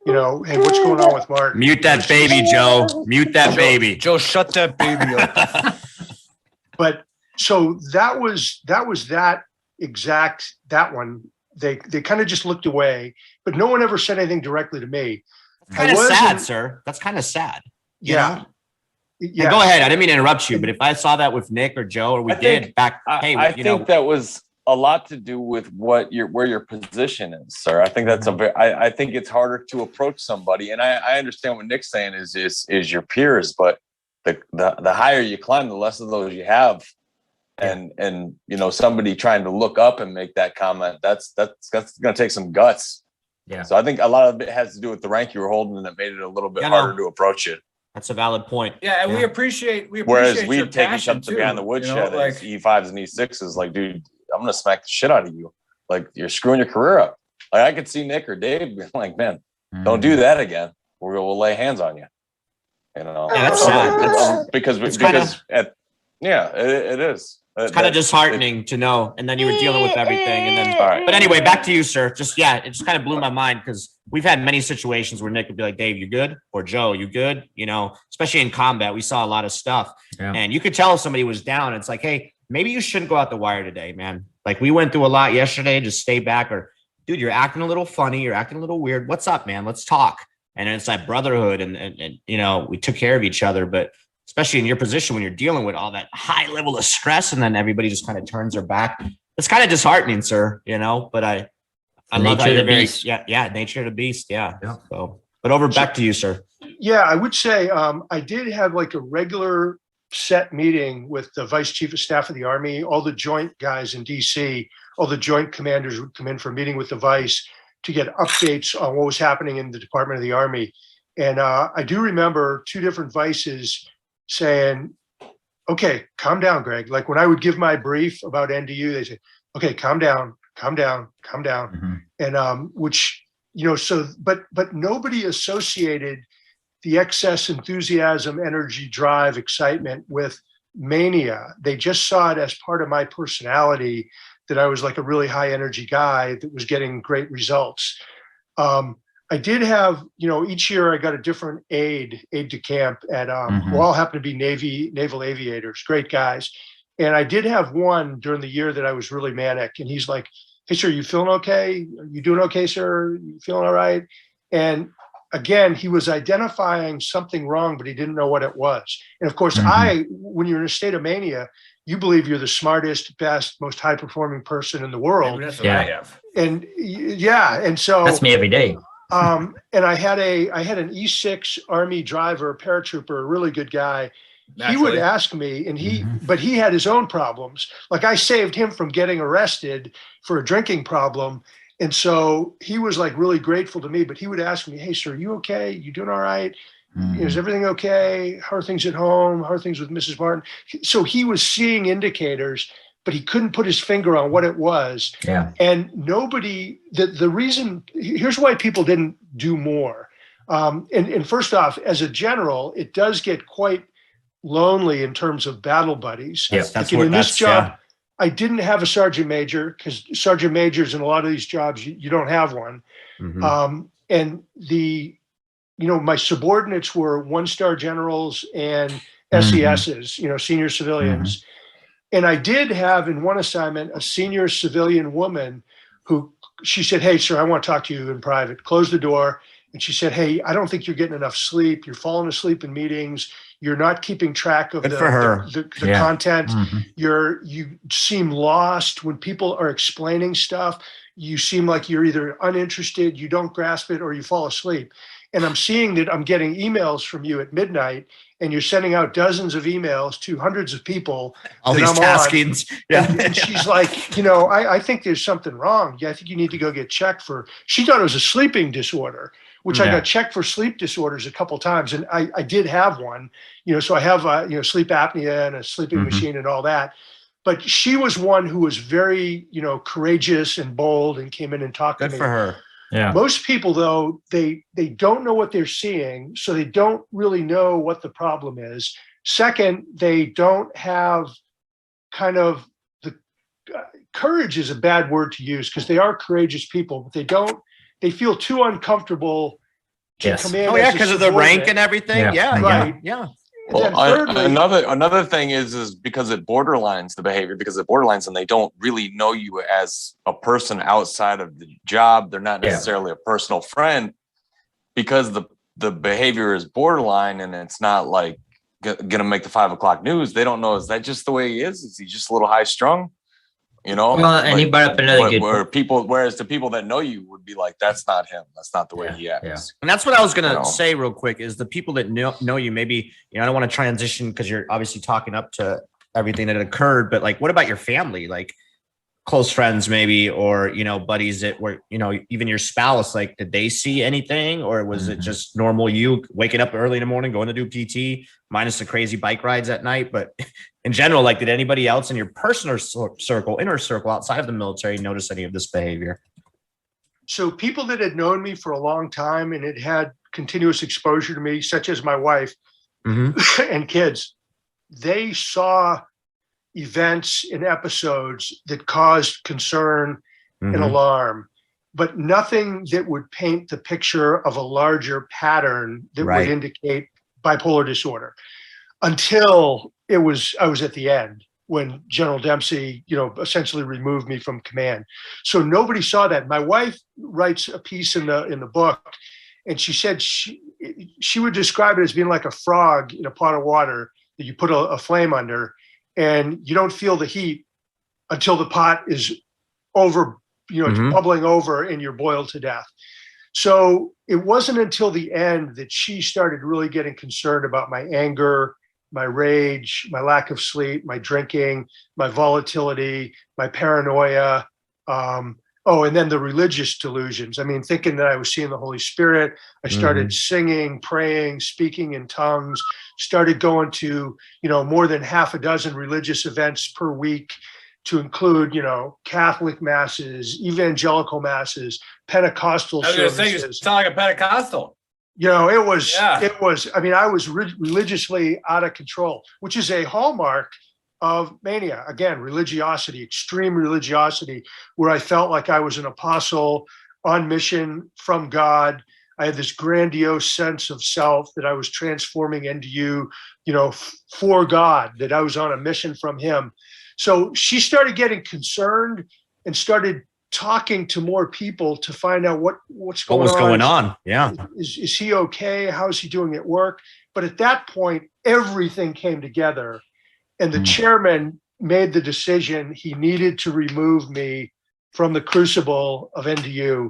hey, what's going on with Mark? Mute that baby, Joe. Mute that baby. Joe, shut that baby up. But so that was that one. They kind of just looked away, but no one ever said anything directly to me. Kind of sad, sir. That's kind of sad. Yeah. Yeah. Go ahead. I didn't mean to interrupt you, but if I saw that with Nick or Joe, or I think that was a lot to do with where your position is, sir. I think that's I think it's harder to approach somebody, and I understand what Nick's saying is your peers, but the higher you climb, the less of those you have, and somebody trying to look up and make that comment, that's going to take some guts. Yeah. So I think a lot of it has to do with the rank you were holding, and it made it a little bit harder to approach it. That's a valid point. Yeah, and we appreciate Whereas your we take each passion, other behind the too, woodshed like, as E5s and E6s. Like, dude, I'm gonna smack the shit out of you. Like, you're screwing your career up. Like, I could see Nick or Dave being like, man, don't do that again. We'll lay hands on you. You know, Yeah, that's sad. Because it is. It's kind of disheartening to know. And then you were dealing with everything. And then, all right. But anyway, back to you, sir. It just kind of blew my mind because we've had many situations where Nick would be like, Dave, you good? Or Joe, you good? You know, especially in combat, we saw a lot of stuff. Yeah. And you could tell if somebody was down. It's like, hey, maybe you shouldn't go out the wire today, man. Like we went through a lot yesterday. Just stay back. Or, dude, you're acting a little funny. You're acting a little weird. What's up, man? Let's talk. And it's that brotherhood. And you know, we took care of each other. But especially in your position when you're dealing with all that high level of stress and then everybody just kind of turns their back. It's kind of disheartening, sir, you know, but I love how you're very, nature of the beast. Yeah. So, but back to you, sir. Yeah, I would say I did have like a regular set meeting with the Vice Chief of Staff of the Army, all the joint guys in DC, all the joint commanders would come in for a meeting with the Vice to get updates on what was happening in the Department of the Army. And I do remember two different Vices saying, okay, calm down, Greg. Like when I would give my brief about NDU, they say, okay, calm down. Mm-hmm. And which, you know, so, but nobody associated the excess enthusiasm, energy, drive, excitement with mania. They just saw it as part of my personality, that I was like a really high energy guy that was getting great results. I did have, you know, each year I got a different aide de camp at, who all happened to be naval aviators, great guys. And I did have one during the year that I was really manic. And he's like, hey, sir, you feeling okay? Are you doing okay, sir? You feeling all right? And again, he was identifying something wrong, but he didn't know what it was. And of course, when you're in a state of mania, you believe you're the smartest, best, most high performing person in the world. Maybe that's what I have. And and so that's me every day. And I had an E6 Army driver, paratrooper, a really good guy. Naturally. He would ask me, and but he had his own problems. Like I saved him from getting arrested for a drinking problem. And so he was like really grateful to me, but he would ask me, hey, sir, you okay? You doing all right? Is everything okay? How are things at home? How are things with Mrs. Martin? So he was seeing indicators, but he couldn't put his finger on what it was. Yeah. And nobody, the reason, here's why people didn't do more. And first off, as a general, it does get quite lonely in terms of battle buddies. Yes, like in this job, I didn't have a sergeant major because sergeant majors in a lot of these jobs, you don't have one. And my subordinates were 1-star generals and SESs, senior civilians. And I did have in one assignment a senior civilian woman who, she said, hey, sir, I want to talk to you in private. Close the door. And she said, hey, I don't think you're getting enough sleep. You're falling asleep in meetings. You're not keeping track of the content. You seem lost when people are explaining stuff. You seem like you're either uninterested, you don't grasp it, or you fall asleep. And I'm seeing that I'm getting emails from you at midnight, and you're sending out dozens of emails to hundreds of people. All these taskings. And she's like, I think there's something wrong. Yeah, I think you need to go get checked for. She thought it was a sleeping disorder, which I got checked for sleep disorders a couple of times, and I did have one. So I have sleep apnea and a sleeping machine and all that. But she was one who was very courageous and bold and came in and talked to me. Good for her. Yeah. Most people, though, they don't know what they're seeing, so they don't really know what the problem is. Second, they don't have kind of the courage is a bad word to use because they are courageous people, but they feel too uncomfortable to command. Oh yeah, because of the rank and everything. Yeah. Well, thirdly, another thing is because it borderlines the behavior, because it borderlines and they don't really know you as a person outside of the job. They're not necessarily a personal friend because the behavior is borderline and it's not like gonna make the 5 o'clock news. They don't know, is that just the way he is? Is he just a little high strung? Well, and he brought up another good point. Whereas the people that know you would be like, that's not him. That's not the way he acts. Yeah. And that's what I was going to say real quick is the people that know you, maybe, I don't want to transition because you're obviously talking up to everything that occurred, but like, what about your family? Like, close friends maybe, or, buddies that were, even your spouse, like, did they see anything, or was it just normal you waking up early in the morning, going to do PT, minus the crazy bike rides at night? But in general, like, did anybody else in your personal circle, inner circle outside of the military notice any of this behavior? So people that had known me for a long time and had continuous exposure to me, such as my wife and kids, they saw events and episodes that caused concern and alarm, but nothing that would paint the picture of a larger pattern that would indicate bipolar disorder, until I was at the end, when General Dempsey, essentially removed me from command. So nobody saw that. My wife writes a piece in the book, and she said she would describe it as being like a frog in a pot of water that you put a flame under, and you don't feel the heat until the pot is over, it's bubbling over and you're boiled to death. So it wasn't until the end that she started really getting concerned about my anger, my rage, my lack of sleep, my drinking, my volatility, my paranoia. And then the religious delusions. I mean, thinking that I was seeing the Holy Spirit. I started singing, praying, speaking in tongues, started going to, more than half a dozen religious events per week, to include, Catholic masses, evangelical masses, Pentecostal services. I was going to say, you sound like a Pentecostal. It was, I was religiously out of control, which is a hallmark of mania. Again, religiosity, extreme religiosity, where I felt like I was an apostle on mission from God. I had this grandiose sense of self that I was transforming into for God, that I was on a mission from him. So she started getting concerned and started talking to more people to find out what's going on. What was going on? Yeah. Is he okay? How is he doing at work? But at that point, everything came together. And the chairman made the decision he needed to remove me from the crucible of NDU,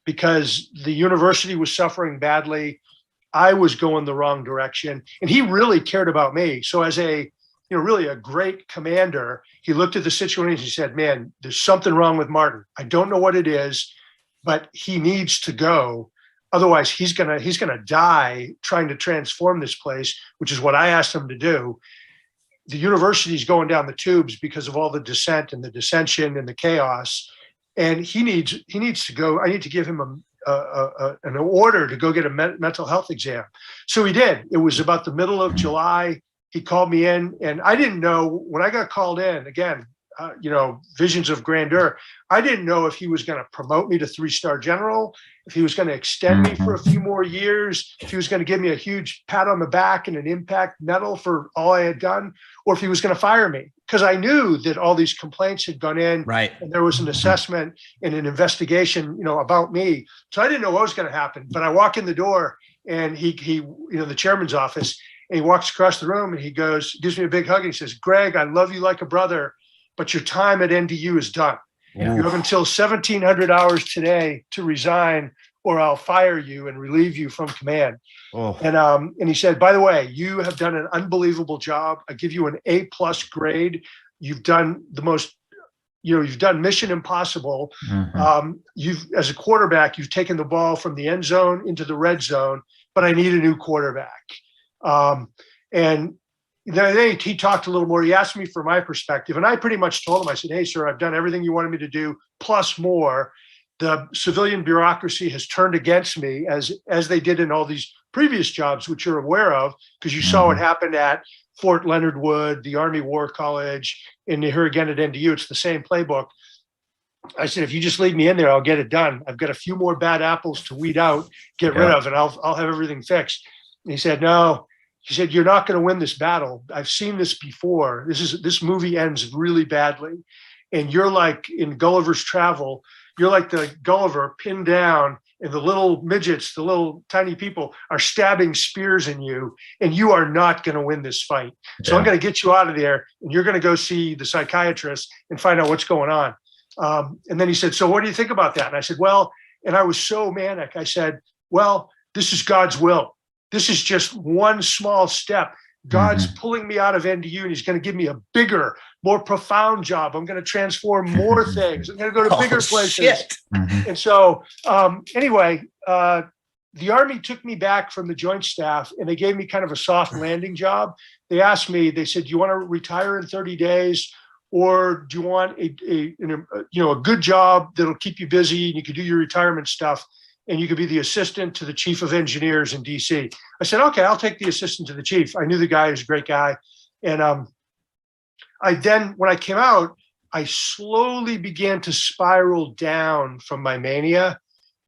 because the university was suffering badly. I was going the wrong direction, and he really cared about me. So as really a great commander, he looked at the situation and he said, man, there's something wrong with Martin. I don't know what it is, but he needs to go. Otherwise he's gonna die trying to transform this place, which is what I asked him to do. The university's going down the tubes because of all the dissent and the dissension and the chaos. And he needs to go. I need to give him an order to go get a mental health exam. So he did. It was about the middle of July. He called me in, and I didn't know when I got called in, again, visions of grandeur. I didn't know if he was going to promote me to 3-star general, if he was going to extend me for a few more years, if he was going to give me a huge pat on the back and an impact medal for all I had done, or if he was going to fire me. Because I knew that all these complaints had gone in, and there was an assessment and an investigation, about me. So I didn't know what was going to happen. But I walk in the door, and he the chairman's office, and he walks across the room, and he gives me a big hug, and he says, Greg, I love you like a brother, but your time at NDU is done. Yeah. You have until 1,700 hours today to resign, or I'll fire you and relieve you from command. Oh. And he said, by the way, you have done an unbelievable job. I give you an A+ grade. You've done the most, you've done mission impossible. As a quarterback, you've taken the ball from the end zone into the red zone, but I need a new quarterback. And then he talked a little more. He asked me for my perspective, and I pretty much told him, I said, hey, sir, I've done everything you wanted me to do, plus more. The civilian bureaucracy has turned against me, as they did in all these previous jobs, which you're aware of, because you saw what happened at Fort Leonard Wood, the Army War College, and here again at NDU. It's the same playbook. I said, if you just leave me in there, I'll get it done. I've got a few more bad apples to weed out, get rid of, and I'll have everything fixed. And he said, no. He said, you're not going to win this battle. I've seen this before. This movie ends really badly. And you're like in Gulliver's Travel, you're like the Gulliver pinned down, and the little midgets, the little tiny people are stabbing spears in you, and you are not going to win this fight. So I'm going to get you out of there, and you're going to go see the psychiatrist and find out what's going on. And then he said, so what do you think about that? And I said, well, and I was so manic. I said, well, this is God's will. This is just one small step. God's pulling me out of NDU and he's going to give me a bigger, more profound job. I'm going to transform more things. I'm going to go to bigger places. And so anyway, the Army took me back from the Joint Staff and they gave me kind of a soft landing job. They asked me, they said, do you want to retire in 30 days? Or do you want a good job that'll keep you busy and you can do your retirement stuff and you could be the assistant to the chief of engineers in DC? I said, okay, I'll take the assistant to the chief. I knew the guy was a great guy. And when I came out, I slowly began to spiral down from my mania.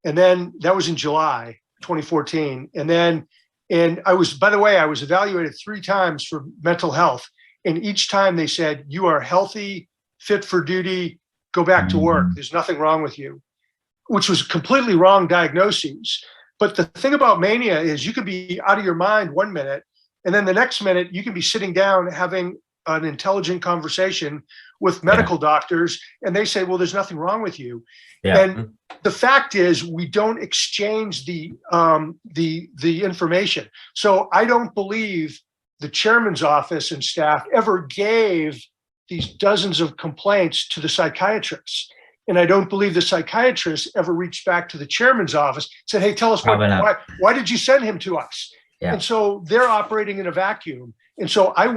And then that was in July 2014. And I was, by the way, I was evaluated 3 times for mental health. And each time they said, you are healthy, fit for duty, go back to work. There's nothing wrong with you, which was completely wrong diagnoses. But the thing about mania is you could be out of your mind 1 minute, and then the next minute you can be sitting down having an intelligent conversation with medical doctors, and they say, well, there's nothing wrong with you. And the fact is we don't exchange the information. So I don't believe the chairman's office and staff ever gave these dozens of complaints to the psychiatrists. And I don't believe the psychiatrists ever reached back to the chairman's office, said, hey, tell us why did you send him to us? And so they're operating in a vacuum. And so I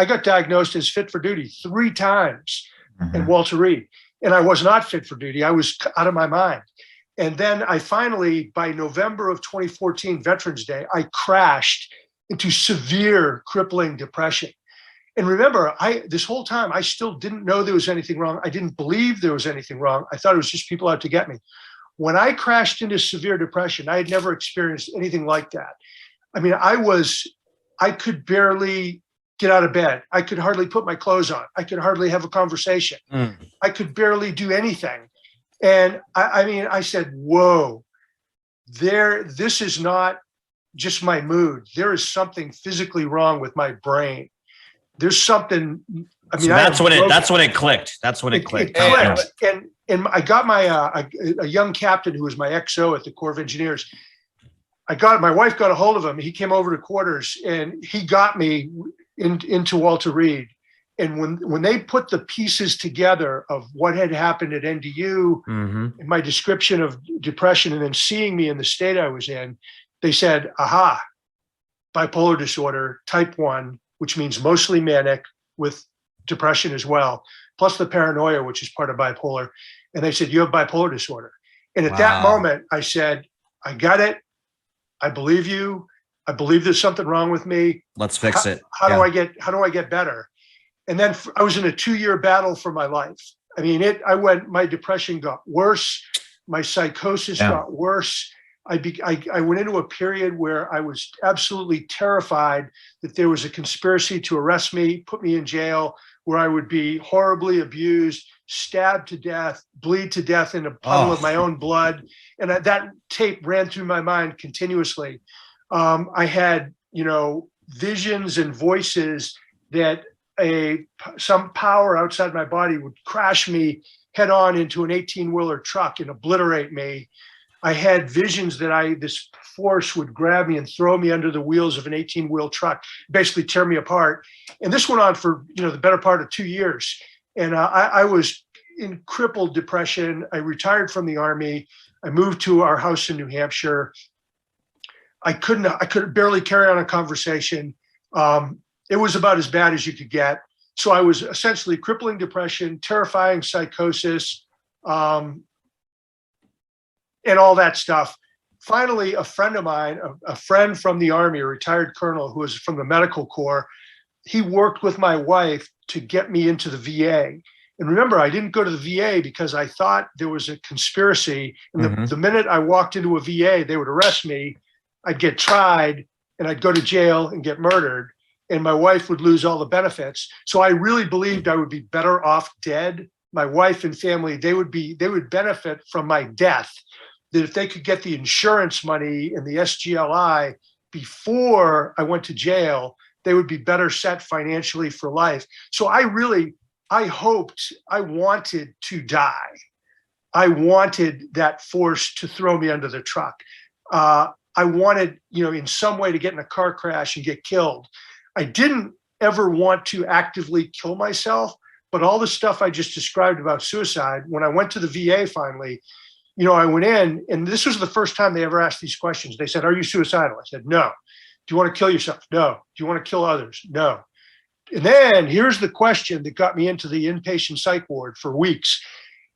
got diagnosed as fit for duty 3 times at Walter Reed. And I was not fit for duty. I was out of my mind. And then I finally, by November of 2014, Veterans Day, I crashed into severe crippling depression. And remember, this whole time, I still didn't know there was anything wrong. I didn't believe there was anything wrong. I thought it was just people out to get me. When I crashed into severe depression, I had never experienced anything like that. I mean, I could barely get out of bed. I could hardly put my clothes on. I could hardly have a conversation. I could barely do anything. And I said, whoa, this is not just my mood. There is something physically wrong with my brain. There's something. So that's when it clicked. That's when it clicked. It clicked. And I got my a young captain who was my XO at the Corps of Engineers. My wife got a hold of him. He came over to quarters and he got me into Walter Reed. And when they put the pieces together of what had happened at NDU and my description of depression and then seeing me in the state I was in, they said, aha, bipolar disorder, type 1, which means mostly manic with depression as well, plus the paranoia, which is part of bipolar. And they said, you have bipolar disorder. And at that moment, I said, I got it. I believe you. I believe there's something wrong with me. Let's fix it. How do I get better? And then I was in a 2-year battle for my life. I mean, my depression got worse. My psychosis got worse. I went into a period where I was absolutely terrified that there was a conspiracy to arrest me, put me in jail, where I would be horribly abused, stabbed to death, bleed to death in a puddle of my own blood. And that tape ran through my mind continuously. I had, visions and voices that some power outside my body would crash me head on into an 18-wheeler truck and obliterate me. I had visions that this force would grab me and throw me under the wheels of an 18-wheel truck, basically tear me apart. And this went on for, the better part of 2 years. And I was in crippled depression. I retired from the Army. I moved to our house in New Hampshire. I could barely carry on a conversation. It was about as bad as you could get. So I was essentially crippling depression, terrifying psychosis, and all that stuff. Finally, a friend of mine, a friend from the Army, a retired colonel who was from the medical corps, he worked with my wife to get me into the VA. And remember, I didn't go to the VA because I thought there was a conspiracy. And the minute I walked into a VA, they would arrest me. I'd get tried and I'd go to jail and get murdered. And my wife would lose all the benefits. So I really believed I would be better off dead. My wife and family, they would benefit from my death. That if they could get the insurance money and the SGLI before I went to jail, they would be better set financially for life. So I wanted to die. I wanted that force to throw me under the truck. I wanted, in some way to get in a car crash and get killed. I didn't ever want to actively kill myself, but all the stuff I just described about suicide, when I went to the VA finally, I went in, and this was the first time they ever asked these questions. They said, "Are you suicidal?" I said, "No." "Do you want to kill yourself?" "No." "Do you want to kill others?" "No." And then here's the question that got me into the inpatient psych ward for weeks.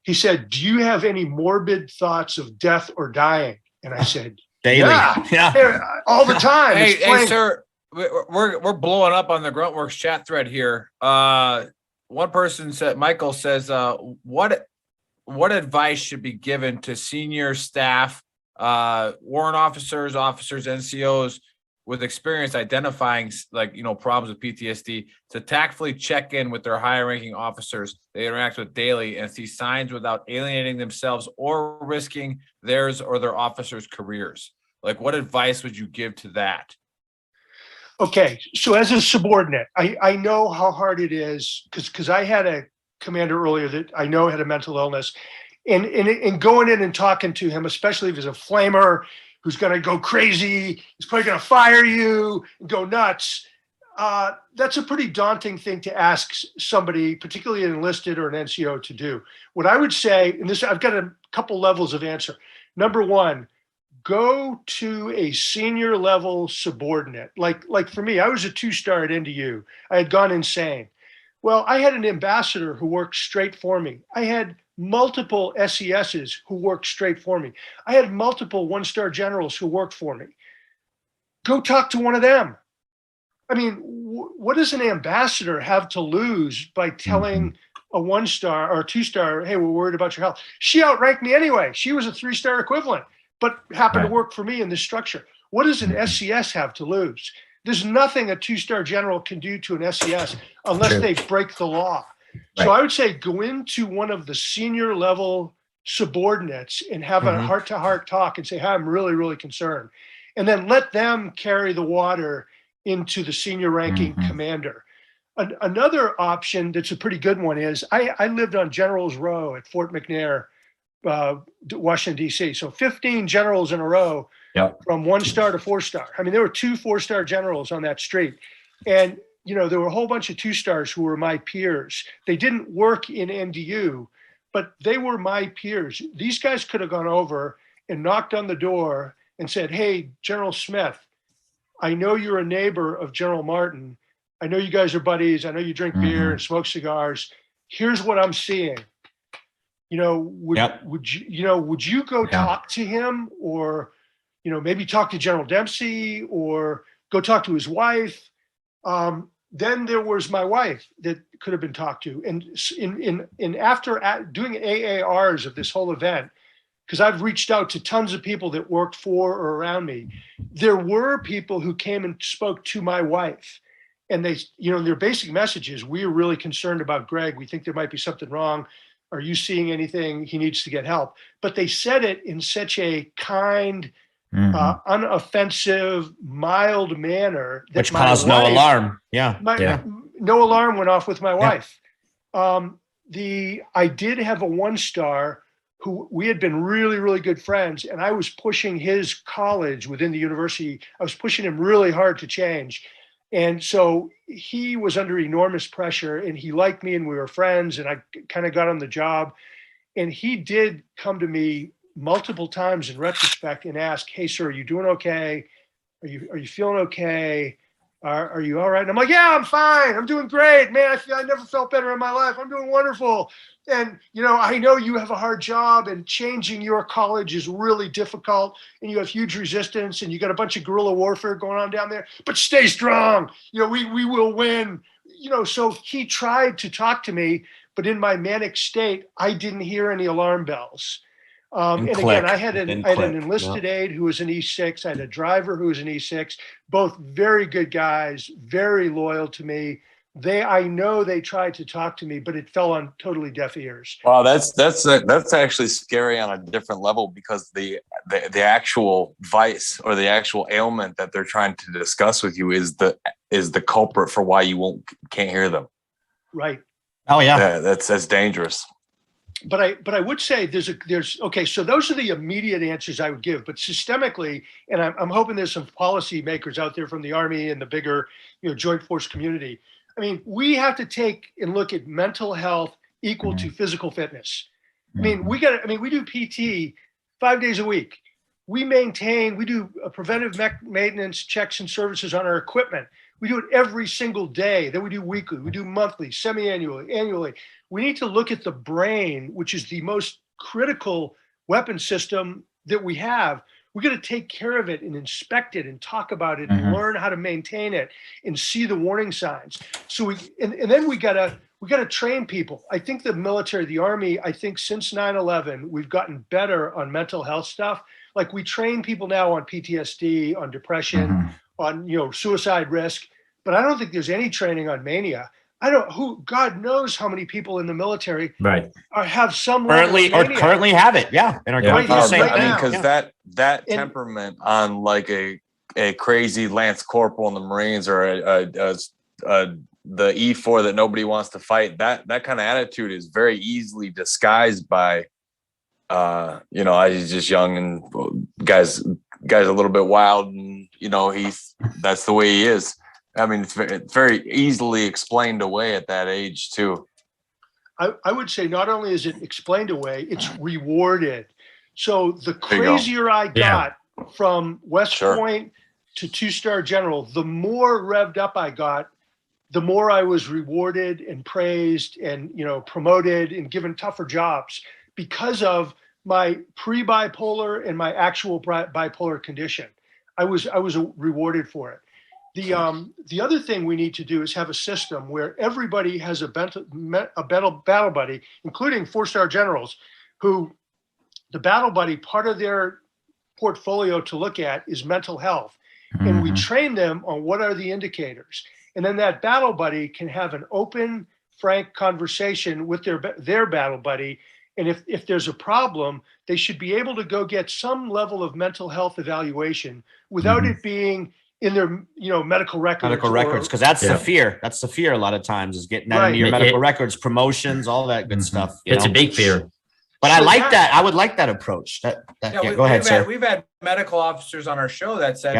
He said, "Do you have any morbid thoughts of death or dying?" And I said, Daily. Yeah. All the time. Hey, sir, we're blowing up on the Gruntworks chat thread here. One person said, Michael says, what advice should be given to senior staff, warrant officers, NCOs with experience identifying problems with PTSD to tactfully check in with their higher ranking officers they interact with daily and see signs without alienating themselves or risking theirs or their officers' careers? Like, what advice would you give to that? Okay, so as a subordinate, I know how hard it is because I had a commander earlier that I know had a mental illness, and going in and talking to him, especially if he's a flamer who's going to go crazy, he's probably going to fire you and go nuts. That's a pretty daunting thing to ask somebody, particularly an enlisted or an NCO, to do. What I would say, and this, I've got a couple levels of answer. Number one, go to a senior level subordinate. Like for me, I was a 2-star at NDU. I had gone insane. Well, I had an ambassador who worked straight for me. I had multiple SESs who worked straight for me. I had multiple 1-star generals who worked for me. Go talk to one of them. I mean, what does an ambassador have to lose by telling a 1-star or a 2-star, "Hey, we're worried about your health"? She outranked me anyway. She was a 3-star equivalent, but happened to work for me in this structure. What does an SES have to lose? There's nothing a 2-star general can do to an SES unless they break the law. So I would say go into one of the senior level subordinates and have a heart-to-heart talk and say, "Hi, I'm really, really concerned." And then let them carry the water into the senior ranking commander. Another option that's a pretty good one is I lived on General's Row at Fort McNair, Washington, D.C. So 15 generals in a row from 1-star to 4-star. I mean, there were 2 4-star generals on that street. And there were a whole bunch of 2-stars who were my peers. They didn't work in NDU, but they were my peers. These guys could have gone over and knocked on the door and said, "Hey, General Smith, I know you're a neighbor of General Martin. I know you guys are buddies. I know you drink beer and smoke cigars. Here's what I'm seeing. Would you go talk to him, or maybe talk to General Dempsey, or go talk to his wife?" Then there was my wife that could have been talked to. And after doing AARs of this whole event, because I've reached out to tons of people that worked for or around me, there were people who came and spoke to my wife. And they, their basic message is, "We're really concerned about Greg. We think there might be something wrong. Are you seeing anything? He needs to get help." But they said it in such a kind, unoffensive, mild manner that which caused no alarm. No alarm went off with my wife. I did have a 1-star who we had been really, really good friends, and I was pushing his college within the university. I was pushing him really hard to change. And so he was under enormous pressure, and he liked me, and we were friends, and I kind of got on the job. And he did come to me multiple times in retrospect and ask, "Hey, sir, are you doing okay? Are you feeling okay? Are you all right?" And I'm like, "Yeah, I'm fine. I'm doing great, man. I never felt better in my life. I'm doing wonderful. And, I know you have a hard job, and changing your college is really difficult, and you have huge resistance, and you got a bunch of guerrilla warfare going on down there, but stay strong. We will win." So he tried to talk to me, but in my manic state, I didn't hear any alarm bells. And again, I had an enlisted aide who was an E6. I had a driver who was an E6, both very good guys, very loyal to me. I know they tried to talk to me, but it fell on totally deaf ears. Wow, that's actually scary on a different level, because the actual vice or the actual ailment that they're trying to discuss with you is the culprit for why you can't hear them. Right. Oh yeah. That's dangerous. I would say there's okay. So those are the immediate answers I would give. But systemically, and I'm hoping there's some policy makers out there from the Army and the bigger, Joint Force community. I mean, we have to take and look at mental health equal to physical fitness. I mean, we do PT 5 days a week. We do preventive maintenance checks and services on our equipment. We do it every single day. Then we do weekly, we do monthly, semi-annually, annually. We need to look at the brain, which is the most critical weapon system that we have. We're going to take care of it and inspect it and talk about it and learn how to maintain it and see the warning signs. So then we got to train people. I think the military, the Army, I think since 9/11, we've gotten better on mental health stuff. Like we train people now on PTSD, on depression, on suicide risk, but I don't think there's any training on mania. God knows how many people in the military have some currently have it. Yeah. And are going through the same thing. I mean, because that temperament on like a crazy Lance Corporal in the Marines or the E4 that nobody wants to fight, that kind of attitude is very easily disguised by he's just young and guys a little bit wild, and that's the way he is. I mean, it's very easily explained away at that age too. I would say not only is it explained away, it's rewarded. So the crazier I got from West Point to 2-star general, the more revved up I got, the more I was rewarded and praised and promoted and given tougher jobs because of my pre-bipolar and my actual bipolar condition. I was rewarded for it. The other thing we need to do is have a system where everybody has a battle buddy, including 4-star generals, who the battle buddy, part of their portfolio to look at is mental health. And we train them on what are the indicators. And then that battle buddy can have an open, frank conversation with their battle buddy. And if there's a problem, they should be able to go get some level of mental health evaluation without it being in their medical records. Because that's the fear. That's the fear a lot of times, is getting that into your medical records, promotions, all that good stuff. It's a big fear. But I like that. I would like that approach. Go ahead, sir. We've had medical officers on our show that said,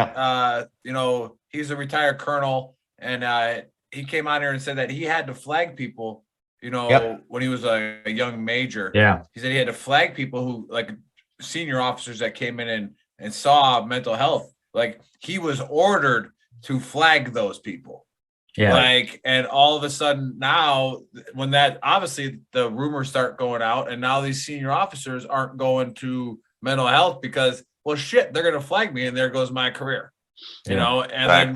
he's a retired colonel, and he came on here and said that he had to flag people, when he was a young major. Yeah. He said he had to flag people who, like, senior officers that came in and saw mental health. Like, he was ordered to flag those people. Yeah. Like, and all of a sudden now, when that, obviously the rumors start going out, and now these senior officers aren't going to mental health because, well, shit, they're going to flag me, and there goes my career, and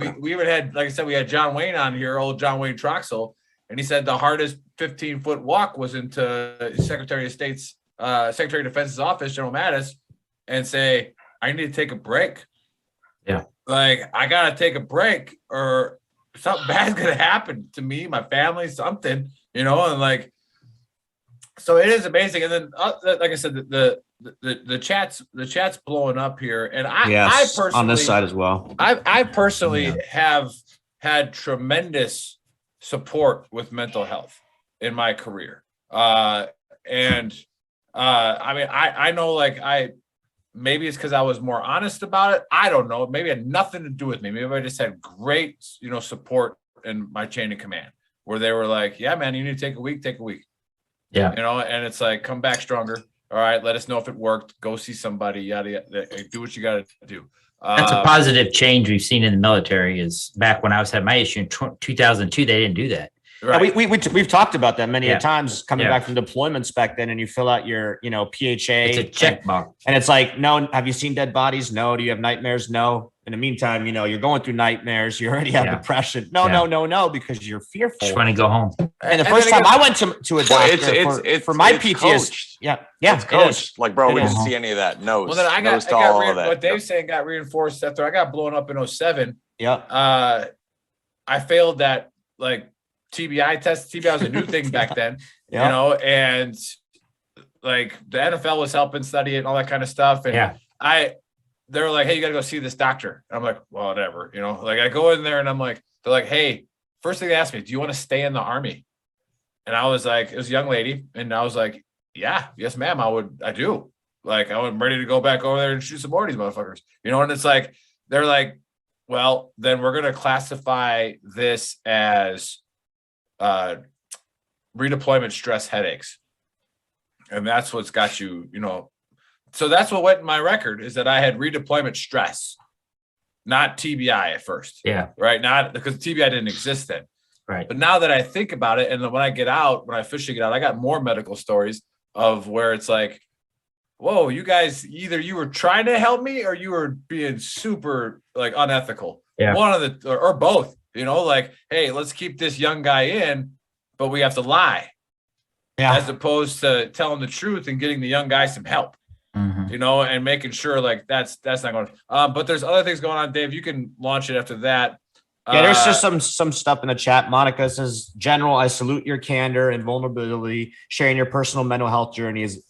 then we even had, like I said, we had John Wayne on here, old John Wayne Troxel, and he said the hardest 15-foot walk was into Secretary of State's, Secretary of Defense's office, General Mattis, and say, I need to take a break. Yeah. Like, I got to take a break or something bad's going to happen to me, my family, something, and like, so it is amazing. And then, like I said, the chat's blowing up here. And I personally, on this side as well, I personally have had tremendous support with mental health in my career. I know, maybe it's because I was more honest about it. I don't know. Maybe it had nothing to do with me. Maybe I just had great, support in my chain of command, where they were like, yeah, man, you need to take a week. Yeah. And it's like, come back stronger. All right. Let us know if it worked. Go see somebody. Yada, yada. Do what you got to do. That's a positive change we've seen in the military. Is back when I was had my issue in 2002, they didn't do that. Right. We've talked about that many times coming back from deployments back then, and you fill out your, PHA. It's a check mark. And it's like, no, have you seen dead bodies? No. Do you have nightmares? No. In the meantime, you're going through nightmares. You already have depression. No, because you're fearful. Just want to go home. And the first time I went to a doctor for my PTSD. It's coached. Like, bro, we didn't see any of that. No. Well, then I got what Dave's saying got reinforced after I got blown up in 2007. Yeah. I failed that, like, TBI test. TBI was a new thing back then, and like the NFL was helping study it and all that kind of stuff. And they were like, hey, you got to go see this doctor. And I'm like, well, whatever, like I go in there and I'm like, they're like, hey, first thing they asked me, do you want to stay in the Army? And I was like, it was a young lady. And I was like, yes, ma'am, I do. Like, I'm ready to go back over there and shoot some more of these motherfuckers, and it's like, they're like, well, then we're going to classify this as redeployment stress headaches. And that's what's got you, so that's what went in my record, is that I had redeployment stress, not TBI at first. Yeah. Right. Not because TBI didn't exist then. Right. But now that I think about it, and then when I officially get out, I got more medical stories of where it's like, whoa, you guys, either you were trying to help me or you were being super like unethical. Yeah. One of the, or both, like, hey, let's keep this young guy in, but we have to lie. Yeah. As opposed to telling the truth and getting the young guy some help, and making sure like that's not going but there's other things going on. Dave, you can launch it after that. Yeah, there's just some stuff in the chat. Monica says, General, I salute your candor and vulnerability. Sharing your personal mental health journey is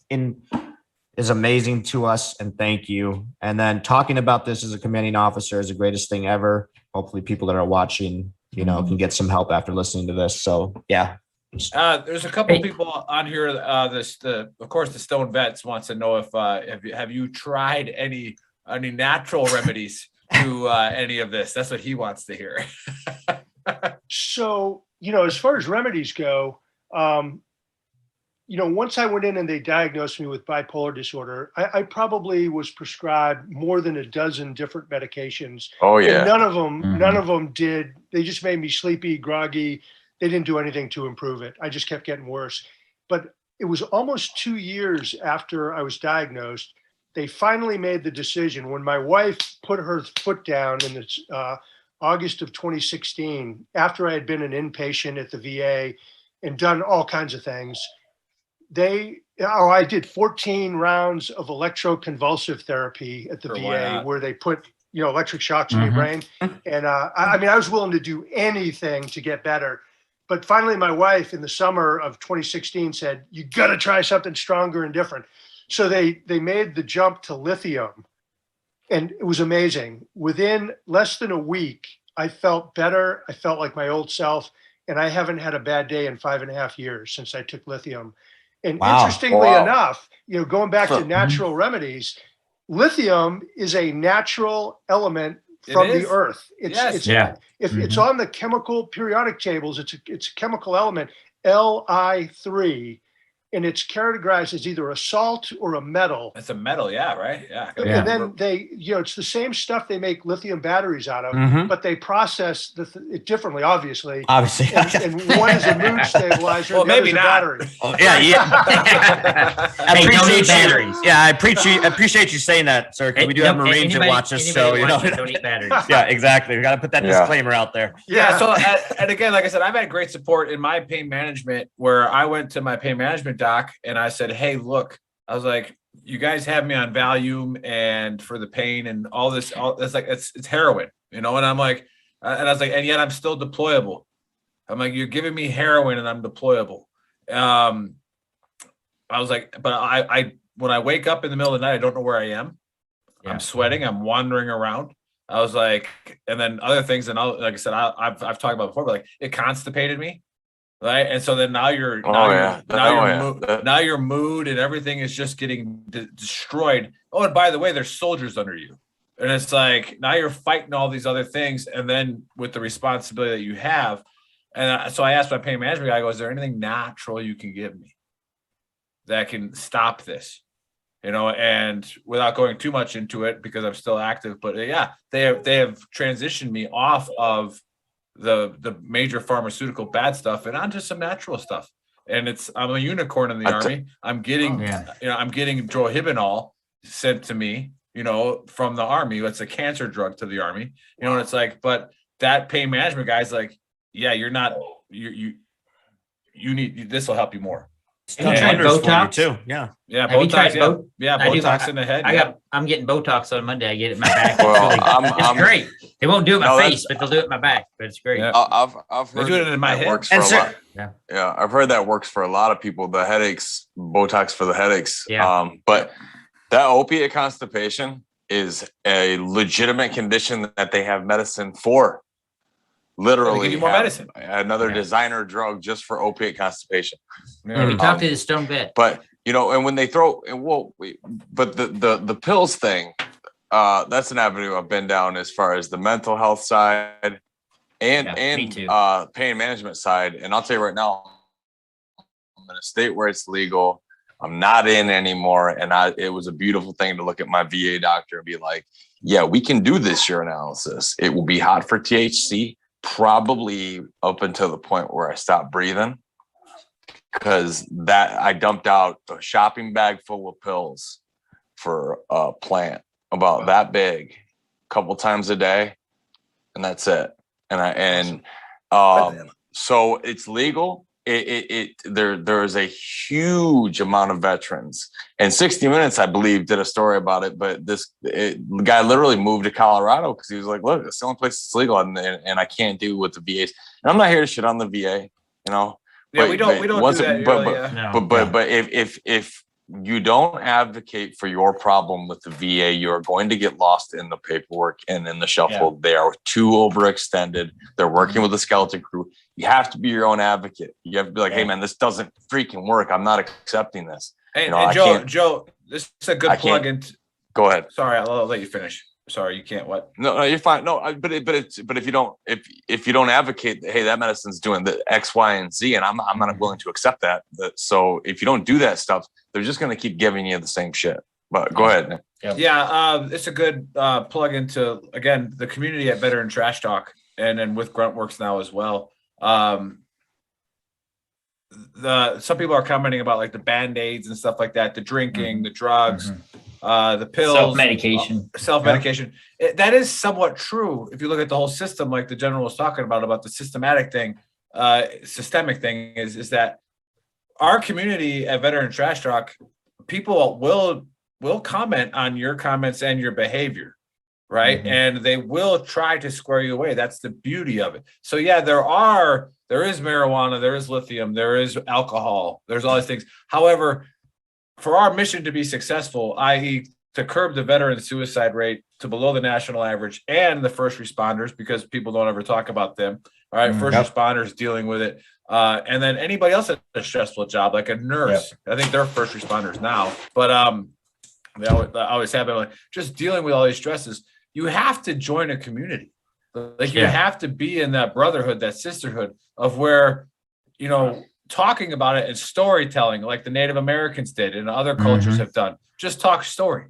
amazing to us, and thank you. And then talking about this as a commanding officer is the greatest thing ever. Hopefully people that are watching, can get some help after listening to this. So yeah. There's a couple people on here. Of course, the Stone Vets wants to know if have you tried any natural remedies to any of this? That's what he wants to hear. So, as far as remedies go, once I went in and they diagnosed me with bipolar disorder, I probably was prescribed more than a dozen different medications. Oh yeah. And none of them did. They just made me sleepy, groggy. They didn't do anything to improve it. I just kept getting worse. But it was almost 2 years after I was diagnosed, they finally made the decision. When my wife put her foot down in August of 2016, after I had been an inpatient at the VA and done all kinds of things, I did 14 rounds of electroconvulsive therapy at the VA, where they put electric shocks in your brain. And I was willing to do anything to get better. But finally, my wife in the summer of 2016 said, you got to try something stronger and different. So they made the jump to lithium, and it was amazing. Within less than a week, I felt better. I felt like my old self, and I haven't had a bad day in 5.5 years since I took lithium. And interestingly enough, going back to natural remedies, lithium is a natural element from the earth. It's on the chemical periodic tables. It's a chemical element, Li3, and it's categorized as either a salt or a metal. It's a metal, yeah, right? Yeah. And then it's the same stuff they make lithium batteries out of, but they process it differently, obviously. And one is a mood stabilizer, well, maybe not. A battery. Oh, yeah. I appreciate you saying that, sir. Because we do have Marines that watch us, so don't eat batteries. Yeah, exactly. We got to put that disclaimer out there. Yeah. So, and again, like I said, I've had great support in my pain management, where I went to my pain management doc and I said, hey, look, I was like, you guys have me on Valium and for the pain and all this, it's like, it's heroin, and I'm like, and I was like, and yet I'm still deployable. I'm like, you're giving me heroin and I'm deployable. I was like, but I when I wake up in the middle of the night, I don't know where I am. Yeah. I'm sweating. I'm wandering around. I was like, and then other things. And like I said, I've talked about before, but like it constipated me. Right. And so then now your mood and everything is just getting destroyed. Oh, and by the way, there's soldiers under you. And it's like, now you're fighting all these other things. And then with the responsibility that you have. And so I asked my pain management guy, I go, is there anything natural you can give me that can stop this? And without going too much into it, because I'm still active, but yeah, they have transitioned me off of the major pharmaceutical bad stuff and onto some natural stuff. And I'm a unicorn in the Army. I'm getting, I'm getting drohibinol sent to me, from the Army. It's a cancer drug to the Army, and it's like, but that pain management guy's like, yeah, you're not, you need, this will help you more. Have you tried Botox too? Yeah. Yeah. Botox. Botox in the head. I'm getting Botox on Monday. I get it in my back. It's great. They won't do it in my face, but they'll do it in my back. But it's great. Yeah. I've heard they do it in my head. Works for a lot. Yeah. I've heard that works for a lot of people. The headaches, Botox for the headaches. Yeah. But that opiate constipation is a legitimate condition that they have medicine for. Literally, give you more medicine. Another designer drug just for opiate constipation. Yeah, we talked to the Stone Vet. But and when they throw, but the pills thing, that's an avenue I've been down as far as the mental health side and pain management side. And I'll tell you right now, I'm in a state where it's legal. I'm not in anymore. And it was a beautiful thing to look at my VA doctor and be like, yeah, we can do this urinalysis. It will be hot for THC, probably up until the point where I stop breathing. Because I dumped out a shopping bag full of pills for a plant about that big, a couple times a day, and that's it. So it's legal. There is a huge amount of veterans, and 60 Minutes, I believe, did a story about it. But the guy literally moved to Colorado because he was like, "Look, it's the only place it's legal, and I can't do with the VAs." And I'm not here to shit on the VA, Yeah, we don't do that. But if you don't advocate for your problem with the VA, you're going to get lost in the paperwork and in the shuffle. They are too overextended. They're working with a skeleton crew. You have to be your own advocate. You have to be like, hey man, this doesn't freaking work. I'm not accepting this. And Joe, this is a good plug in. Go ahead. Sorry, I'll let you finish. Sorry, you can't. What? No, you're fine. No, but if you don't advocate, hey, that medicine's doing the X, Y, and Z, and I'm not willing to accept that. So if you don't do that stuff, they're just going to keep giving you the same shit. But go ahead. Yeah, it's a good plug into, again, the community at Veteran Trash Talk, and then with Gruntworks now as well. Some people are commenting about like the Band-Aids and stuff like that, the drinking, the drugs. The pills, self-medication. That is somewhat true. If you look at the whole system, like the general was talking about the systemic thing is that our community at Veteran Trash Talk, people will comment on your comments and your behavior, right? And they will try to square you away. That's the beauty of it. So yeah, there is marijuana, there is lithium, there is alcohol, there's all these things. However, for our mission to be successful, i.e. to curb the veteran suicide rate to below the national average, and the first responders, because people don't ever talk about them, all right? First responders dealing with it. And then anybody else at a stressful job, like a nurse, I think they're first responders now, but they always have been, like, just dealing with all these stresses. You have to join a community. Like you have to be in that brotherhood, that sisterhood of where, talking about it and storytelling, like the Native Americans did and other cultures have done. Just talk story,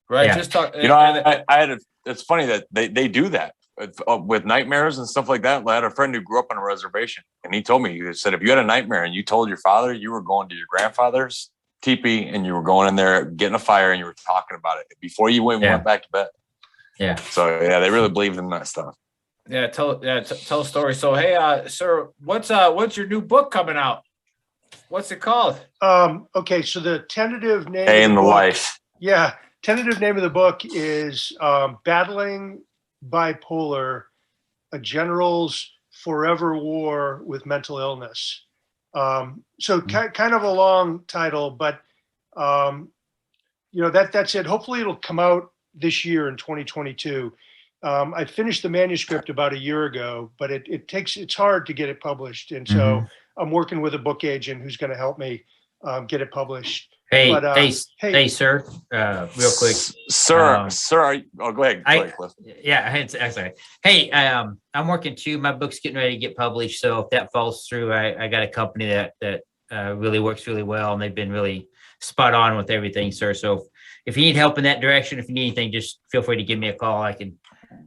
right? Yeah. Just talk. It's funny that they do that with nightmares and stuff like that. I had a friend who grew up on a reservation, and he told me, he said, if you had a nightmare and you told your father you were going to your grandfather's teepee and you were going in there, getting a fire, and you were talking about it before you went back to bed. Yeah. So they really believed in that stuff. Yeah, tell a story. So hey, sir, what's your new book coming out? What's it called? Okay, so the tentative name Day in the Life. Yeah, tentative name of the book is Battling Bipolar: A General's Forever War with Mental Illness. So kind of a long title, but that's it. Hopefully it'll come out this year in 2022. I finished the manuscript about a year ago, but it's hard to get it published. And so I'm working with a book agent who's going to help me get it published. Hey, sir, real quick. Sir, go ahead, Cliff. Yeah, sorry. Hey, I'm working too. My book's getting ready to get published. So if that falls through, I got a company that really works really well, and they've been really spot on with everything, sir. So if you need help in that direction, if you need anything, just feel free to give me a call. I can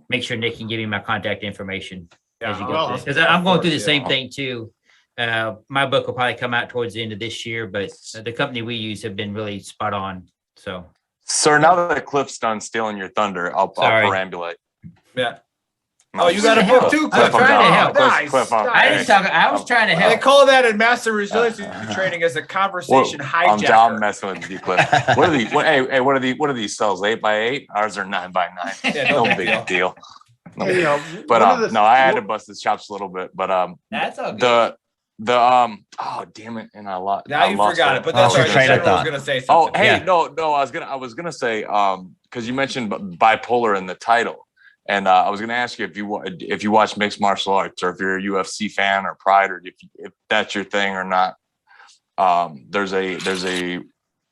make sure Nick can give you my contact information as you go through, because I'm going through the same thing too. My book will probably come out towards the end of this year, but the company we use have been really spot on. So, sir, now that Cliff's done stealing your thunder, I'll perambulate. Yeah. Oh, you got a book too, Cliff. I'm trying to help. Nice. I was trying to help. They call that in master resiliency training as a conversation hijacker. I'm messing with you, Cliff. What are these cells? 8x8? Ours are 9x9. Yeah, no big deal. No. But I had to bust his chops a little bit. But that's okay. Oh damn it! And I lost. Now you forgot it, but that's right. I was gonna say something. Oh hey, no, I was gonna say because you mentioned bipolar in the title, and I was gonna ask you if you watch mixed martial arts, or if you're a UFC fan or Pride, or if that's your thing or not. There's a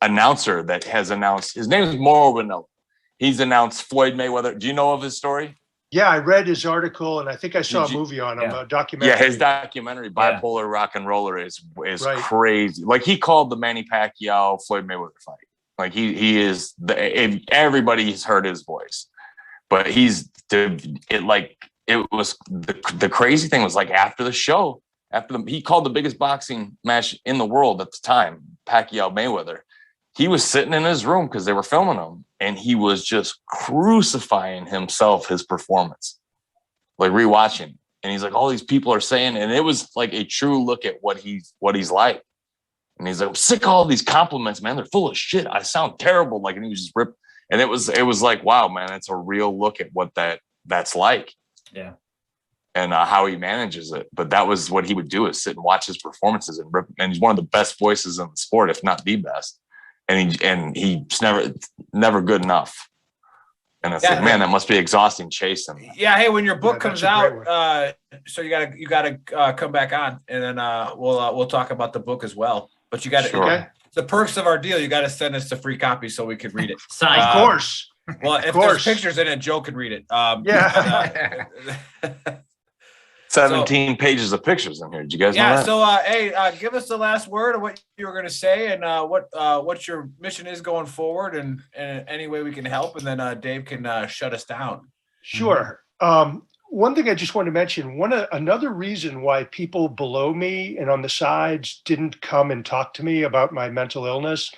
announcer that has announced, his name is Mauro Ranallo. He's announced Floyd Mayweather. Do you know of his story? Yeah, I read his article, and I think I saw a movie on him, a documentary. Yeah, his documentary, Bipolar Rock and Roller, is crazy. Like, he called the Manny Pacquiao Floyd Mayweather fight. Like, he is everybody's heard his voice, but it was the crazy thing was, like, after the show, he called the biggest boxing match in the world at the time, Pacquiao Mayweather. He was sitting in his room because they were filming him, and he was just crucifying himself, his performance, like rewatching. And he's like, all these people are saying, and it was like a true look at what he's like. And he's like, I'm sick of all these compliments, man. They're full of shit. I sound terrible. Like, and he was just ripped. And it was like, wow, man, it's a real look at what that's like. Yeah. And how he manages it. But that was what he would do, is sit and watch his performances and rip. And he's one of the best voices in the sport, if not the best. And he's never good enough. And it's like, man, that must be exhausting chasing. Yeah. Hey, when your book comes out, so you gotta come back on, and then we'll talk about the book as well. But you got to the perks of our deal. You got to send us the free copy so we can read it. Of course. Well, if there's pictures in it, Joe can read it. 17 pages of pictures in here. Did you guys know that? So hey, give us the last word of what you were going to say, and what your mission is going forward, and any way we can help, and then Dave can shut us down. Sure. One thing I just want to mention, another reason why people below me and on the sides didn't come and talk to me about my mental illness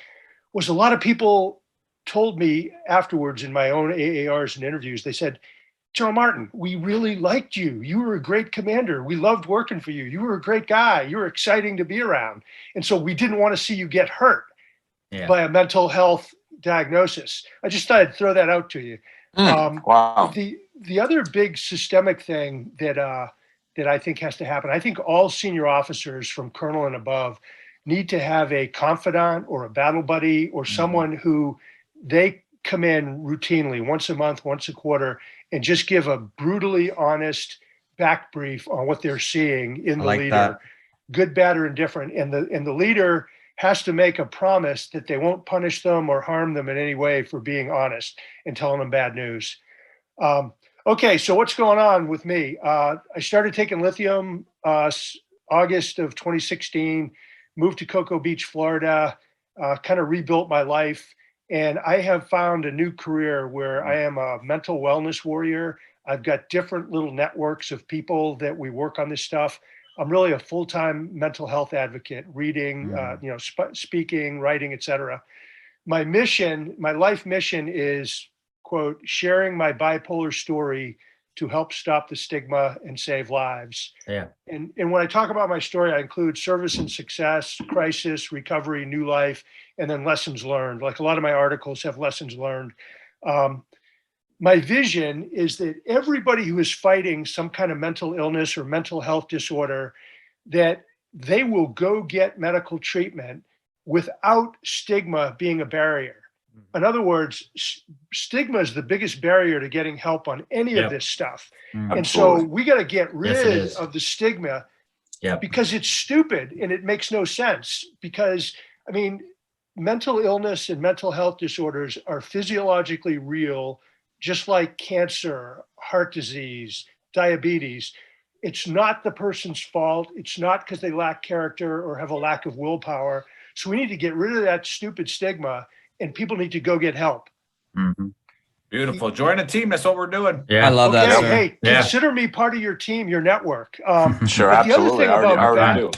was a lot of people told me afterwards in my own AARs and interviews, they said, Joe Martin, we really liked you. You were a great commander. We loved working for you. You were a great guy. You were exciting to be around. And so we didn't want to see you get hurt by a mental health diagnosis. I just thought I'd throw that out to you. Wow. The other big systemic thing that I think has to happen, I think all senior officers from colonel and above need to have a confidant or a battle buddy or someone who they come in routinely once a month, once a quarter, and just give a brutally honest back brief on what they're seeing in the leader, good, bad, or indifferent. And the leader has to make a promise that they won't punish them or harm them in any way for being honest and telling them bad news. Okay, so what's going on with me? I started taking lithium August of 2016, moved to Cocoa Beach, Florida, kind of rebuilt my life. And I have found a new career where I am a mental wellness warrior. I've got different little networks of people that we work on this stuff. I'm really a full-time mental health advocate, reading, speaking, writing, etc. My mission, my life mission is, quote, sharing my bipolar story to help stop the stigma and save lives. Yeah. And when I talk about my story, I include service and success, crisis, recovery, new life, and then lessons learned. Like a lot of my articles have lessons learned. My vision is that everybody who is fighting some kind of mental illness or mental health disorder, that they will go get medical treatment without stigma being a barrier. In other words, stigma is the biggest barrier to getting help on any of this stuff. And so we got to get rid of the stigma because it's stupid and it makes no sense. Because, I mean, mental illness and mental health disorders are physiologically real, just like cancer, heart disease, diabetes. It's not the person's fault. It's not because they lack character or have a lack of willpower. So we need to get rid of that stupid stigma, and people need to go get help. Beautiful. Join a team. That's what we're doing. I love that. Sir. Hey, consider me part of your team, your network. Sure, but the absolutely. other thing I about already do.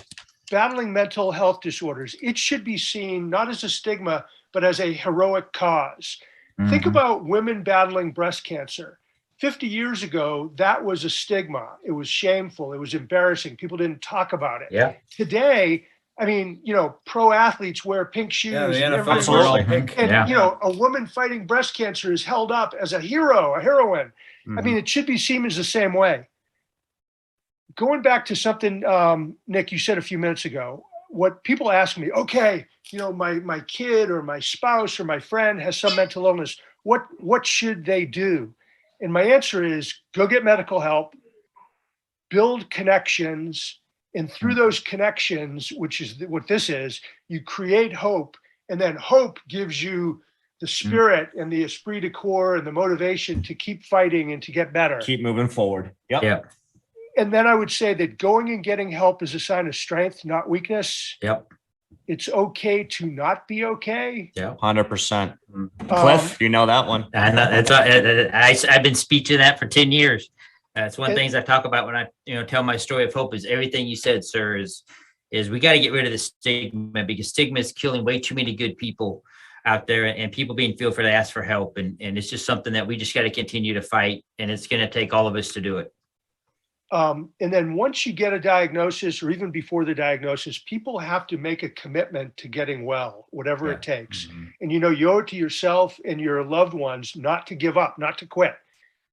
battling mental health disorders, it should be seen not as a stigma, but as a heroic cause. Think about women battling breast cancer. 50 years ago, that was a stigma. It was shameful. It was embarrassing. People didn't talk about it. Yeah. Today, I mean, pro athletes wear pink shoes. Yeah, the and NFL's all pink. And, a woman fighting breast cancer is held up as a hero, a heroine. I mean, it should be seen as the same way. Going back to something, Nick, you said a few minutes ago, what people ask me, okay, my kid or my spouse or my friend has some mental illness. What should they do? And my answer is go get medical help, build connections, and through those connections, which is what this is, you create hope And then hope gives you the spirit and the esprit de corps and the motivation to keep fighting and to get better. Keep moving forward. Yep. Yeah. And then I would say that going and getting help is a sign of strength, not weakness. Yep. It's okay to not be okay. Yeah. 100%. Cliff, you know that one. And I've been speaking that for 10 years. That's one of the things I talk about when I, tell my story of hope is everything you said, sir, is we got to get rid of the stigma, because stigma is killing way too many good people out there, and people being fearful to ask for help. And it's just something that we just got to continue to fight. And it's going to take all of us to do it. And then once you get a diagnosis, or even before the diagnosis, people have to make a commitment to getting well, whatever it takes. Mm-hmm. And, you owe it to yourself and your loved ones not to give up, not to quit.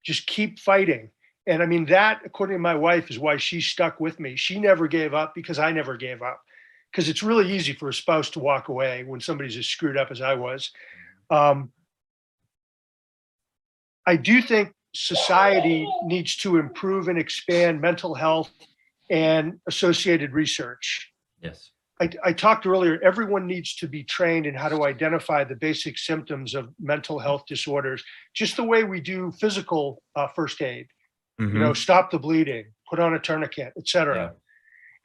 Just keep fighting. And I mean, that, according to my wife, is why she stuck with me. She never gave up because I never gave up. Because it's really easy for a spouse to walk away when somebody's as screwed up as I was. I do think society needs to improve and expand mental health and associated research. Yes. I talked earlier, everyone needs to be trained in how to identify the basic symptoms of mental health disorders, just the way we do physical first aid. Mm-hmm. Stop the bleeding, put on a tourniquet, etc. Yeah.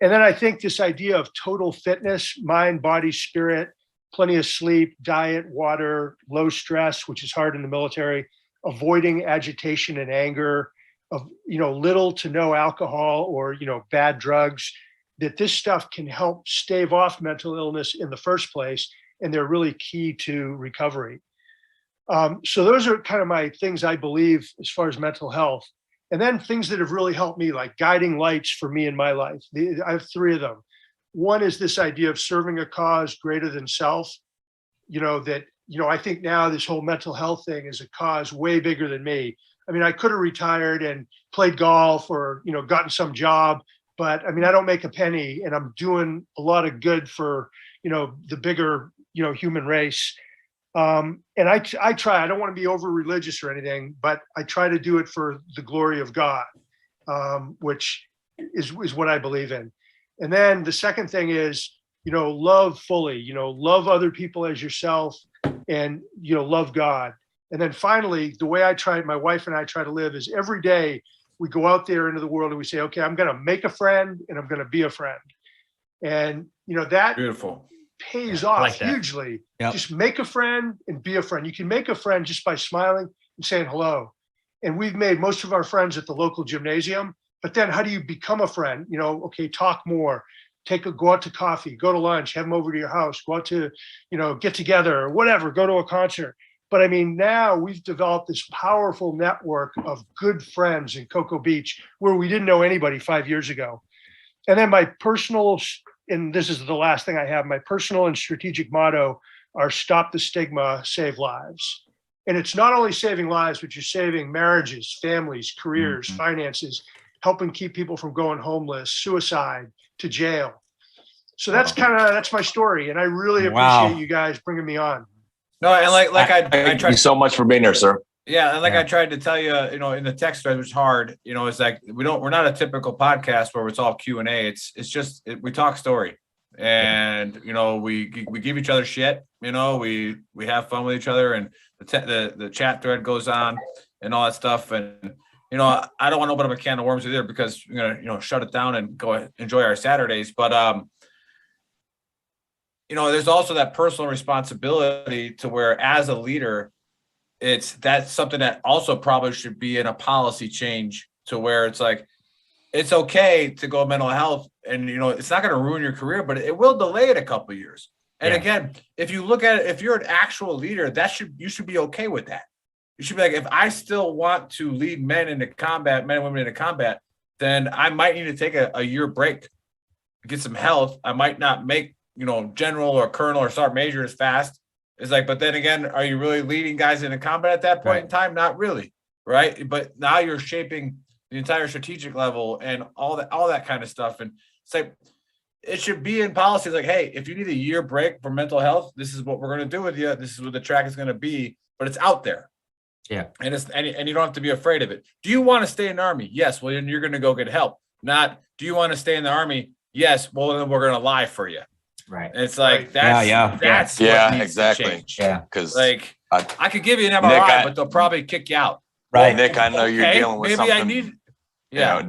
And then I think this idea of total fitness, mind, body, spirit, plenty of sleep, diet, water, low stress, which is hard in the military, avoiding agitation and anger, of little to no alcohol or bad drugs, that this stuff can help stave off mental illness in the first place, and they're really key to recovery. So those are kind of my things I believe as far as mental health. And then things that have really helped me, like guiding lights for me in my life. I have three of them. One is this idea of serving a cause greater than self. I think now this whole mental health thing is a cause way bigger than me. I mean, I could have retired and played golf or, gotten some job, but I mean, I don't make a penny, and I'm doing a lot of good for, the bigger, human race. And I try, I don't want to be over religious or anything, but I try to do it for the glory of God, which is what I believe in. And then the second thing is, love fully, love other people as yourself, and, love God. And then finally, the way my wife and I try to live is every day we go out there into the world and we say, okay, I'm going to make a friend and I'm going to be a friend. And, that beautiful pays off hugely. Yep. Just make a friend and be a friend. You can make a friend just by smiling and saying hello. And we've made most of our friends at the local gymnasium, but then how do you become a friend? Okay, talk more, go out to coffee, go to lunch, have them over to your house, go out to, get together or whatever, go to a concert. But I mean, now we've developed this powerful network of good friends in Cocoa Beach where we didn't know anybody 5 years ago. And then my personal, and this is the last thing I have, my personal and strategic motto are stop the stigma, save lives. And it's not only saving lives, but you're saving marriages, families, careers, finances, helping keep people from going homeless, suicide, to jail. So that's that's my story. And I really appreciate you guys bringing me on. No, and I thank you so much for being here, sir. Yeah, and I tried to tell you, in the text thread, which is hard. It's like we're not a typical podcast where it's all Q&A. It's just we talk story, and we give each other shit. We have fun with each other, and the chat thread goes on and all that stuff. And I don't want to open up a can of worms either, because we're gonna shut it down and go enjoy our Saturdays. But there's also that personal responsibility to where, as a leader, that's something that also probably should be in a policy change, to where it's like, it's okay to go mental health, and it's not going to ruin your career, but it will delay it a couple of years. And again, if you look at it, if you're an actual leader, you should be okay with that. You should be like, if I still want to lead men and women into combat, then I might need to take a year break, get some health. I might not make general or colonel or sergeant major as fast. It's like, but then again, are you really leading guys into combat at that point in time? Not really, right? But now you're shaping the entire strategic level and all that kind of stuff. And it's like, it should be in policy, like, hey, if you need a year break for mental health, this is what we're going to do with you. This is what the track is going to be, but it's out there. Yeah. And you don't have to be afraid of it. Do you want to stay in the Army? Yes. Well, then you're going to go get help. Not, do you want to stay in the Army? Yes. Well, then we're going to lie for you. Right. It's like that's what needs to change. Yeah. Because like I could give you an MRI, but they'll probably kick you out. Right. Nick, I know you're dealing with maybe something I need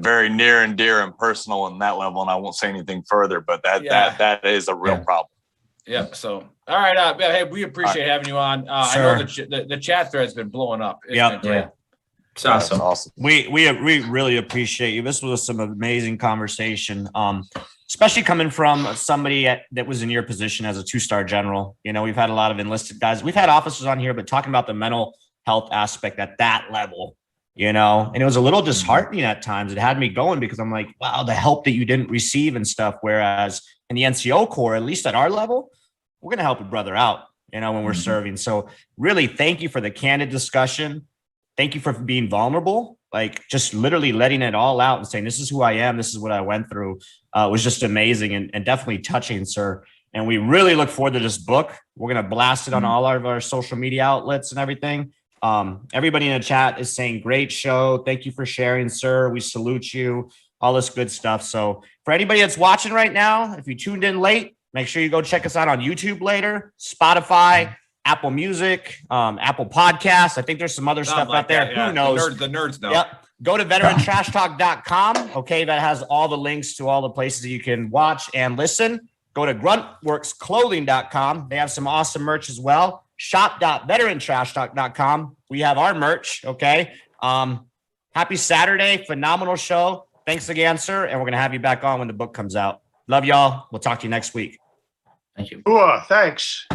very near and dear and personal on that level, and I won't say anything further, but that is a real problem. Yeah. So, all right. Hey, we appreciate having you on. I know the chat thread's been blowing up. It's been great. It's awesome. Awesome. We really appreciate you. This was some amazing conversation. Especially coming from somebody that was in your position as a 2-star general. You know, we've had a lot of enlisted guys. We've had officers on here, but talking about the mental health aspect at that level, you know, and it was a little disheartening at times. It had me going because I'm like, wow, the help that you didn't receive and stuff. Whereas in the NCO Corps, at least at our level, we're going to help a brother out, you know, when we're serving. So really, thank you for the candid discussion. Thank you for being vulnerable, like just literally letting it all out and saying, this is who I am. This is what I went through. Was just amazing and definitely touching, sir. And we really look forward to this book. We're going to blast it on all of our social media outlets and everything. Everybody in the chat is saying, great show. Thank you for sharing, sir. We salute you, all this good stuff. So for anybody that's watching right now, if you tuned in late, make sure you go check us out on YouTube later, Spotify, Apple Music, Apple Podcasts. I think there's some other stuff out there. Who knows? The nerds know. Yep. Go to veterantrashtalk.com. Okay. That has all the links to all the places that you can watch and listen. Go to gruntworksclothing.com. They have some awesome merch as well. Shop.veterantrashtalk.com. We have our merch. Okay. Happy Saturday. Phenomenal show. Thanks again, sir. And we're going to have you back on when the book comes out. Love y'all. We'll talk to you next week. Thank you. Thanks.